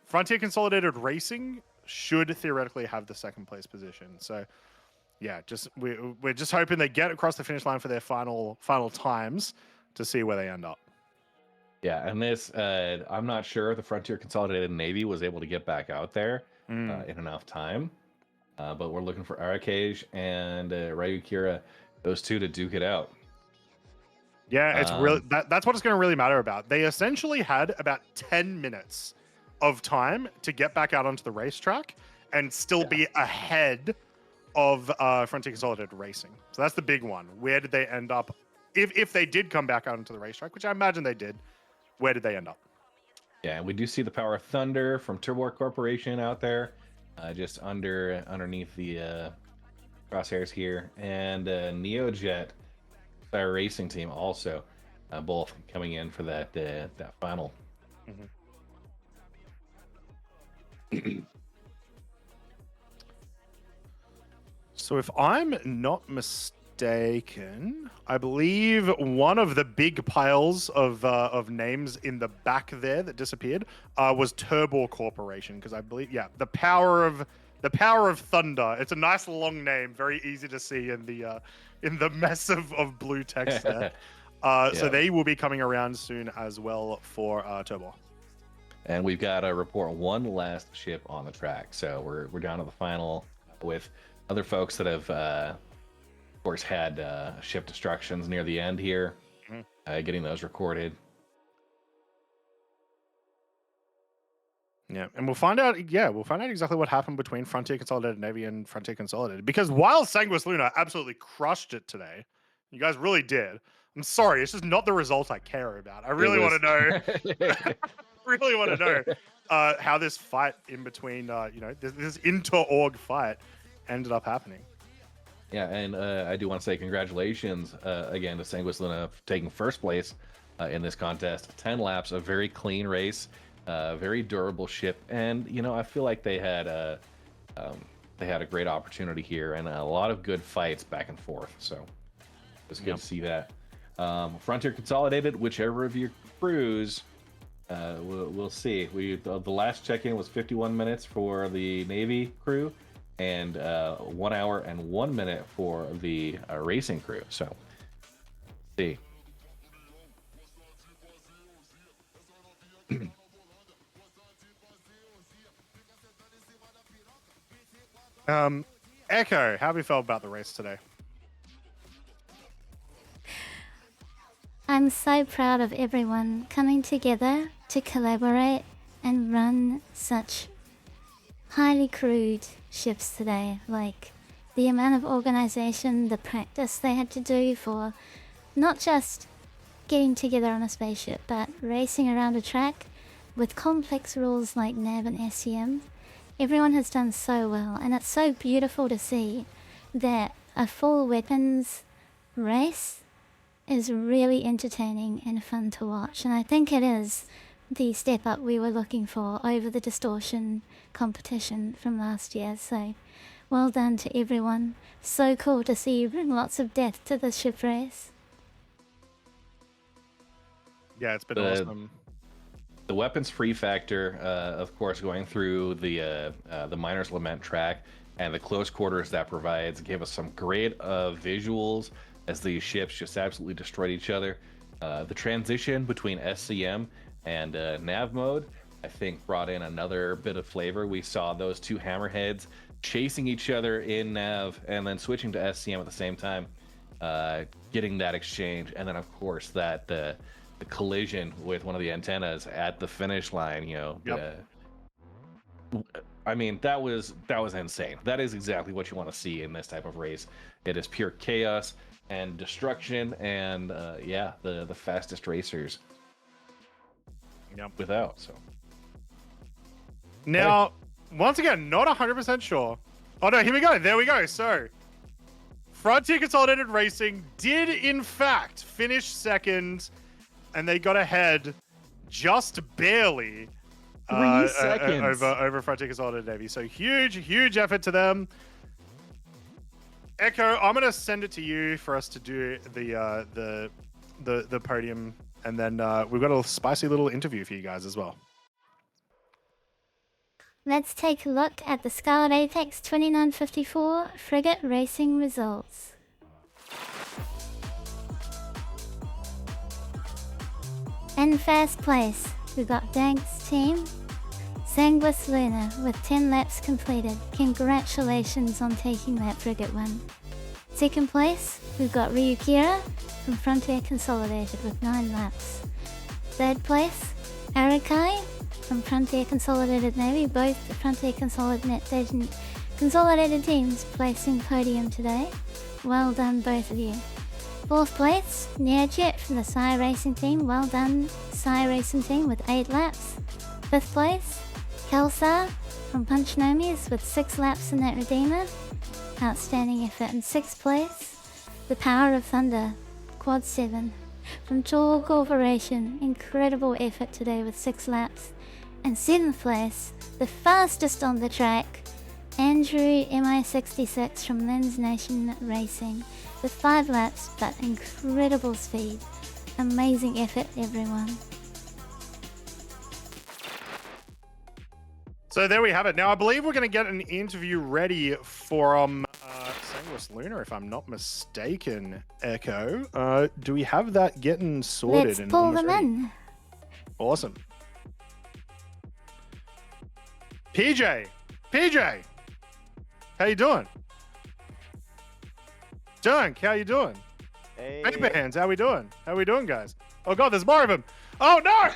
Frontier Consolidated Racing should theoretically have the 2nd place position. So yeah, we're just hoping they get across the finish line for their final times to see where they end up. Yeah, and this, I'm not sure if the Frontier Consolidated Navy was able to get back out there in enough time, but we're looking for Arakage and Ryukira, those two to duke it out. Yeah, it's really that's what it's going to really matter about. They essentially had about 10 minutes of time to get back out onto the racetrack and still be ahead of Frontier Consolidated Racing. So that's the big one. Where did they end up? If they did come back out onto the racetrack, which I imagine they did, where did they end up? Yeah, and we do see the Power of Thunder from Turbo Corporation out there, just underneath the crosshairs here, and Neojet Fire Racing Team also, both coming in for that final. So if I'm not mistaken, I believe one of the big piles of names in the back there that disappeared was Turbo Corporation, because I believe the Power of Thunder. It's a nice long name, very easy to see in the mess of blue text there. So they will be coming around soon as well for Turbo. And we've got to report one last ship on the track. So we're down to the final with other folks that have, of course, had ship destructions near the end here, getting those recorded. Yeah, and we'll find out. Yeah, we'll find out exactly what happened between Frontier Consolidated Navy and Frontier Consolidated. Because while Sanguis Luna absolutely crushed it today, you guys really did. I'm sorry, it's just not the result I care about. I really want to know. Really want to know how this fight in between, this inter-org fight ended up happening. Yeah, and I do want to say congratulations again to Sanguis Luna for taking 1st place in this contest. 10 laps, a very clean race, very durable ship, and I feel like they had a great opportunity here and a lot of good fights back and forth. So it's good to see that. Frontier Consolidated, whichever of your crews. We'll see. The last check-in was 51 minutes for the Navy crew, and 1 hour and 1 minute for the racing crew. So, see. Echo, how have you felt about the race today? I'm so proud of everyone coming together to collaborate and run such highly crewed ships today. Like, the amount of organization, the practice they had to do for not just getting together on a spaceship, but racing around a track with complex rules like nav and SCM. Everyone has done so well, and it's so beautiful to see that a full weapons race is really entertaining and fun to watch, and I think it is the step up we were looking for over the distortion competition from last year. So well done to everyone. So cool to see you bring lots of death to the ship race. Yeah, it's been awesome. The weapons free factor, of course, going through the Miner's Lament track and the close quarters that provides gave us some great visuals as these ships just absolutely destroyed each other. The transition between SCM and nav mode, I think, brought in another bit of flavor. We saw those two hammerheads chasing each other in nav and then switching to SCM at the same time, getting that exchange, and then of course that the collision with one of the antennas at the finish line. Yep. I mean, that was insane. That is exactly what you want to see in this type of race. It is pure chaos and destruction, and yeah, the fastest racers. Yep. Without so. Now, once again, not 100% sure. Oh no, here we go. There we go. So, Frontier Consolidated Racing did in fact finish second, and they got ahead just barely 3 seconds over Frontier Consolidated Navy. So huge effort to them. Echo, I'm gonna send it to you for us to do the podium, and then we've got a spicy little interview for you guys as well. Let's take a look at the Scarlet Apex 2954 Frigate racing results. In first place, we got Dank's team, Sanguis Luna with 10 laps completed. Congratulations on taking that frigate win. Second place, we've got Ryukira from Frontier Consolidated with 9 laps. Third place, Arakai from Frontier Consolidated Navy. Both Frontier Consolidated teams placing podium today. Well done, both of you. Fourth place, Nearjet from the Psy Racing team. Well done, Psy Racing team with 8 laps. Fifth place, Kelsar from Punchnomies with 6 laps in that Redeemer. Outstanding effort. In sixth place, the Power of Thunder, Quad 7 from Tall Corporation. Incredible effort today with 6 laps. And seventh place, the fastest on the track, Andrew MI66 from Lens Nation Racing with 5 laps, but incredible speed. Amazing effort, everyone. So there we have it. Now, I believe we're going to get an interview ready for Sanguis Lunar, if I'm not mistaken, Echo. Do we have that getting sorted? Let's and pull them ready? in. Awesome. PJ, how you doing? Dunk, how you doing? Hey. Paper Hands, how we doing? How we doing, guys? Oh God, there's more of them. Oh no!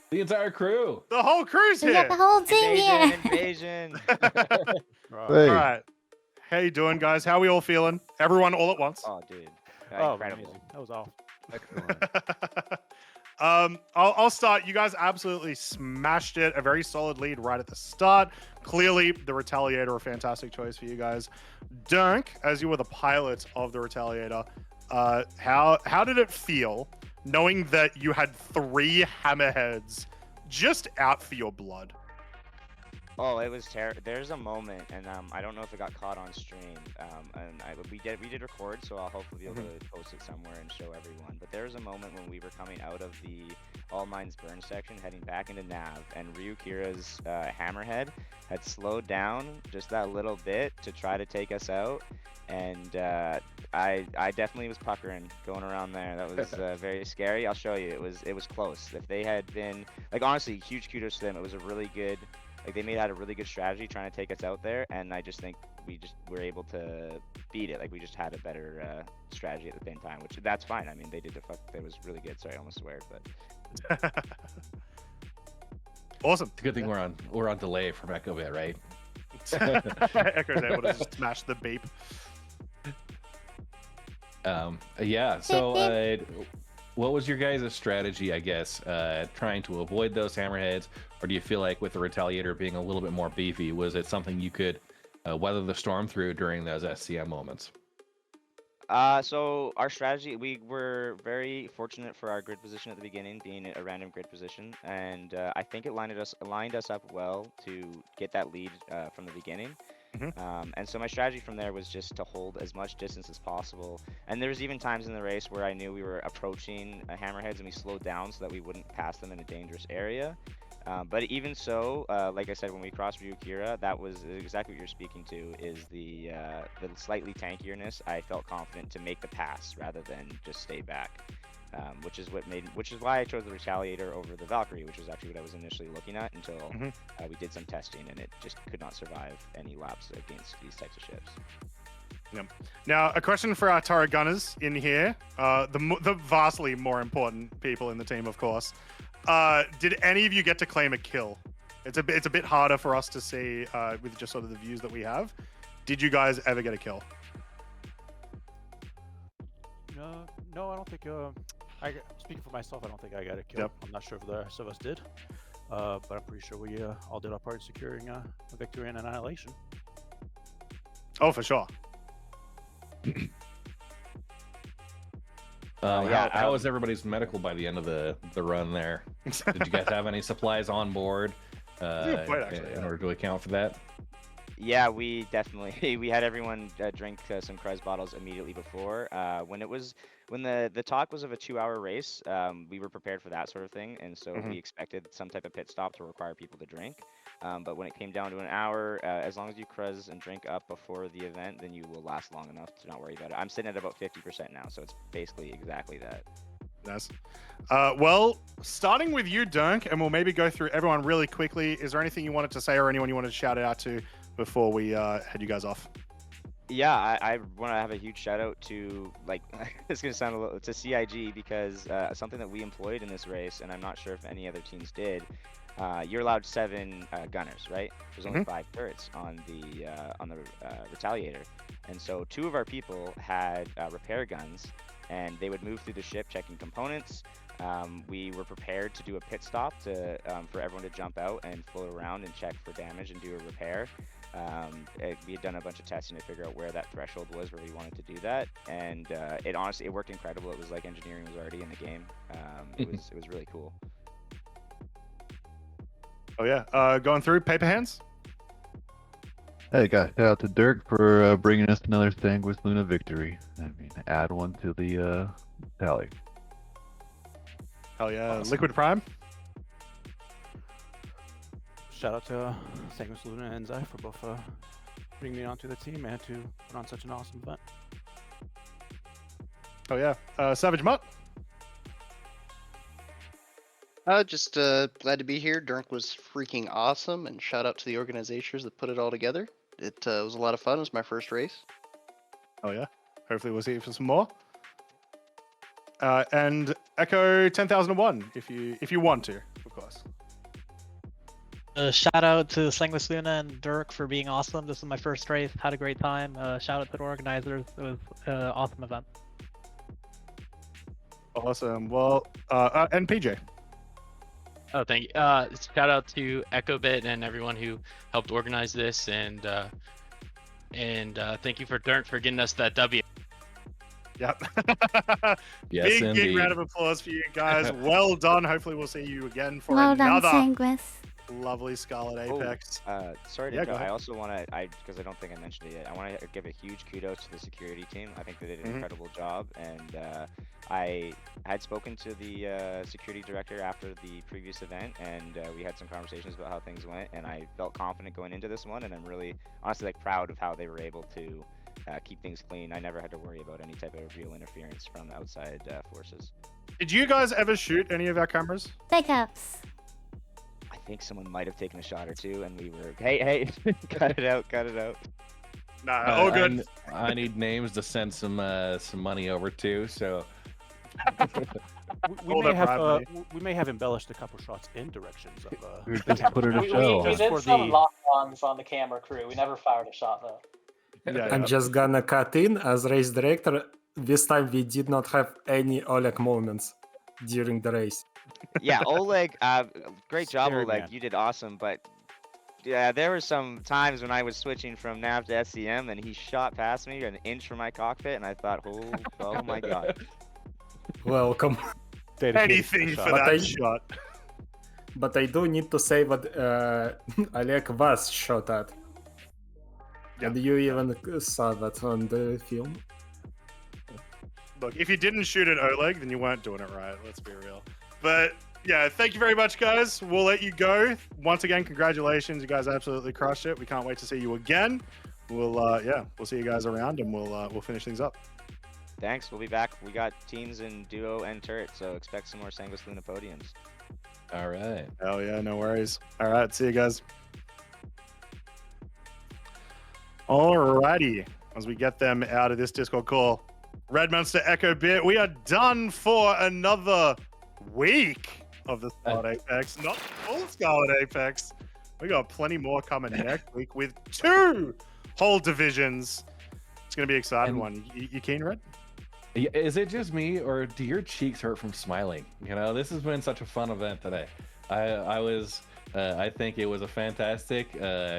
The entire crew. The whole crew's We here. got the whole team here. Invasion. All right. How you doing, guys? How we all feeling? Everyone all at once? Oh, dude. Incredible. Incredible. That was awesome. I'll start. You guys absolutely smashed it. A very solid lead right at the start. Clearly, the Retaliator, a fantastic choice for you guys. Dunk, as you were the pilot of the Retaliator, how did it feel knowing that you had 3 hammerheads just out for your blood? Oh, it was terrible. There's a moment, and I don't know if it got caught on stream. We did record, so I'll hopefully be able to post it somewhere and show everyone. But there was a moment when we were coming out of the All Mines Burn section, heading back into Nav, and Ryukira's hammerhead had slowed down just that little bit to try to take us out, and I definitely was puckering going around there. That was very scary. I'll show you. It was close. If they had been, like, honestly, huge kudos to them. It was a really good. Like, they had a really good strategy trying to take us out there, and I just think we just were able to beat it. Like, we just had a better strategy at the same time, which that's fine. I mean, they did the fuck. That was really good. Sorry, I almost swear, but. Awesome. It's a good thing we're on delay from Echo Bit, right? Echo's able to just smash the beep. Yeah. So, what was your guys' strategy, I guess, trying to avoid those hammerheads? Or do you feel like with the Retaliator being a little bit more beefy, was it something you could weather the storm through during those SCM moments? So our strategy, we were very fortunate for our grid position at the beginning, being a random grid position, and I think it lined us up well to get that lead from the beginning. Mhm. And so my strategy from there was just to hold as much distance as possible. And there was even times in the race where I knew we were approaching hammerheads and we slowed down so that we wouldn't pass them in a dangerous area. But even so, like I said, when we crossed Ryukira, that was exactly what you're speaking to, is the slightly tankierness. I felt confident to make the pass rather than just stay back, which is why I chose the Retaliator over the Valkyrie, which was actually what I was initially looking at until Mhm. we did some testing and it just could not survive any laps against these types of ships. Now, a question for our turret gunners in here, the vastly more important people in the team, of course. Did any of you get to claim a kill? It's a bit harder for us to see with just sort of the views that we have. Did you guys ever get a kill? No, I don't think. Speaking for myself, I don't think I got a kill. Yep. I'm not sure if the rest of us did, but I'm pretty sure we all did our part in securing a victory and annihilation. Oh, for sure. How was everybody's medical by the end of the run there? Did you guys have any supplies on board Good point, actually, in yeah. order to account for that? Yeah, we definitely we had everyone drink some Krez bottles immediately before. When the talk was of a 2-hour race, we were prepared for that sort of thing, and so Mhm. we expected some type of pit stop to require people to drink. But when it came down to an hour, as long as you Krez and drink up before the event, then you will last long enough to not worry about it. I'm sitting at about 50% now, so it's basically exactly that. Nice. Well, starting with you, Dunk, and we'll maybe go through everyone really quickly. Is there anything you wanted to say or anyone you wanted to shout out to before we head you guys off? Yeah, I want to have a huge shout out to, like, it's gonna sound a little, to CIG, because something that we employed in this race, and I'm not sure if any other teams did. You're allowed 7 gunners, right? There's only 5 turrets on the Retaliator, and so 2 of our people had repair guns, and they would move through the ship checking components. We were prepared to do a pit stop for everyone to jump out and float around and check for damage and do a repair. We had done a bunch of testing to figure out where that threshold was where we wanted to do that, and it honestly worked incredible. It was like engineering was already in the game. It was really cool. Oh yeah, going through paper hands. Hey guys, shout out to Dirk for bringing us another Sanguis Luna victory. I mean, add one to the tally. Hell yeah, Awesome. Liquid Prime. Shout out to Sanguis Luna and Zai for both bringing me onto the team and to put on such an awesome event. Oh yeah, Savage Mutt. Just glad to be here. Dirk was freaking awesome, and shout out to the organizers that put it all together. It was a lot of fun. It was my first race. Oh yeah. Hopefully we'll see you for some more. And Echo 10,001 if you want to, of course. Shout out to Sanguis Luna and Dirk for being awesome. This is my first race. Had a great time. Shout out to the organizers. It was an awesome event. Awesome. Well, and PJ. Oh, thank you. Shout out to EchoBit and everyone who helped organize this, and thank you for Dirk for getting us that W. Yep. Yes, big indeed. round of applause for you guys. Well done. Hopefully we'll see you again for Well done, another Sanguis. lovely Scarlet Apex. Sorry Yeah, to go go. ahead. I also want to, because I don't think I mentioned it yet, I want to give a huge kudos to the security team. I think they did an incredible job, and I had spoken to the security director after the previous event, and we had some conversations about how things went, and I felt confident going into this one, and I'm really, honestly, like, proud of how they were able to keep things clean. I never had to worry about any type of real interference from outside forces. Did you guys ever shoot any of our cameras? Backups. I think someone might have taken a shot or two, and we were, hey, cut it out. Nah, all good. I need names to send some money over to. So We All may that have bribery. we may have embellished a couple shots in directions of We the just put it in camera. a show. We Just did for some the- lock-ons on the camera crew. We never fired a shot though. Yeah, I'm yeah. just gonna cut in as race director. This time we did not have any Oleg moments during the race. Yeah, Oleg, great job, Scary Oleg. man. You did awesome, but Yeah, there were some times when I was switching from nav to SCM, and he shot past me an inch from my cockpit, and I thought, oh my god. Welcome. Dedicated Anything shot. for But that I- shot. But I do need to say what Oleg was shot at. Yeah, And you even saw that on the film. Look, if you didn't shoot at Oleg, then you weren't doing it right. Let's be real. But yeah, thank you very much, guys. We'll let you go. Once again, congratulations. You guys absolutely crushed it. We can't wait to see you again. We'll we'll see you guys around, and we'll finish things up. Thanks, we'll be back. We got teams in duo and turret, so expect some more Sanguis Luna podiums. All right. Hell yeah, no worries. All right, see you guys. Alrighty, as we get them out of this Discord call, Red Monster Echo Bit, we are done for another week of the Scarlet Apex. Not full Scarlet Apex. We got plenty more coming next week with 2 whole divisions. It's gonna be an exciting And- one. You keen, Red? Is it just me, or do your cheeks hurt from smiling? You know, this has been such a fun event today. I think it was a fantastic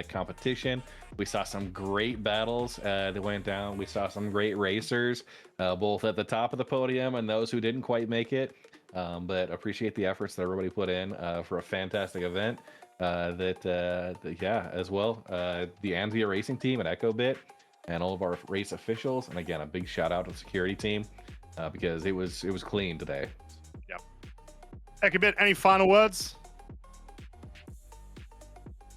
competition. We saw some great battles that went down. We saw some great racers, both at the top of the podium and those who didn't quite make it. But appreciate the efforts that everybody put in for a fantastic event. As well, the Anzia Racing team at EchoBit and all of our race officials, and again, a big shout out to the security team because it was clean today. Yep. Echo Bit, any final words?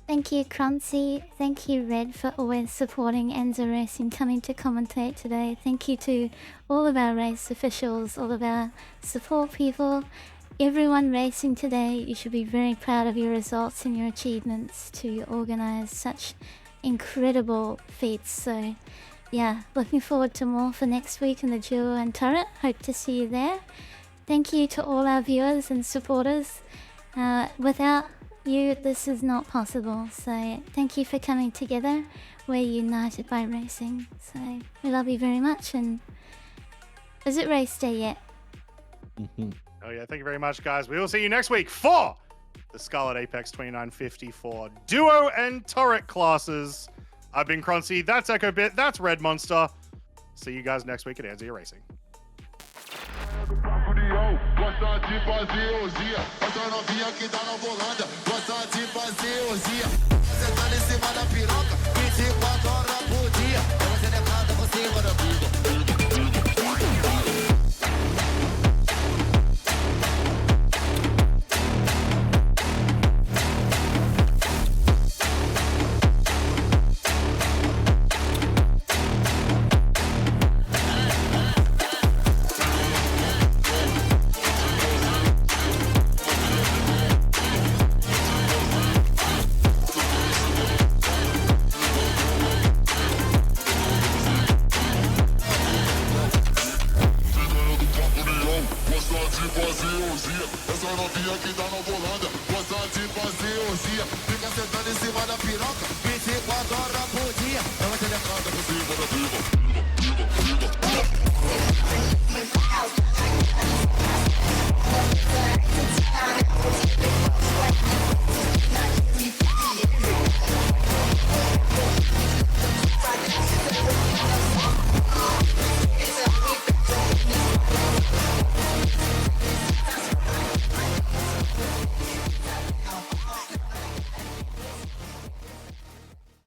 Thank you, Croncy. Thank you, Red, for always supporting Enzo Racing, coming to commentate today. Thank you to all of our race officials, all of our support people, everyone racing today. You should be very proud of your results and your achievements to organize such incredible feats. So, yeah, looking forward to more for next week in the Duo and Turret. Hope to see you there. Thank you to all our viewers and supporters. Without you, this is not possible. So thank you for coming together. We're united by racing. So we love you very much. And is it race day yet? Oh yeah, thank you very much, guys. We will see you next week for the Scarlet Apex 2954 Duo and Turret classes. I've been Croncy, that's Echo Bit, that's Red Monster. See you guys next week at Anzia Racing. Gosta de fazer ousia, essa novinha que tá na volanda. Gosta de fazer ousia, você tá em cima da piroca, 24 horas por dia. Você levanta por cima da bunda. Essa novinha que tá na volanda, gosta de fazer ousia, fica sentando em cima da piroca, 24 horas por dia. Ela te levanta por cima da piroca.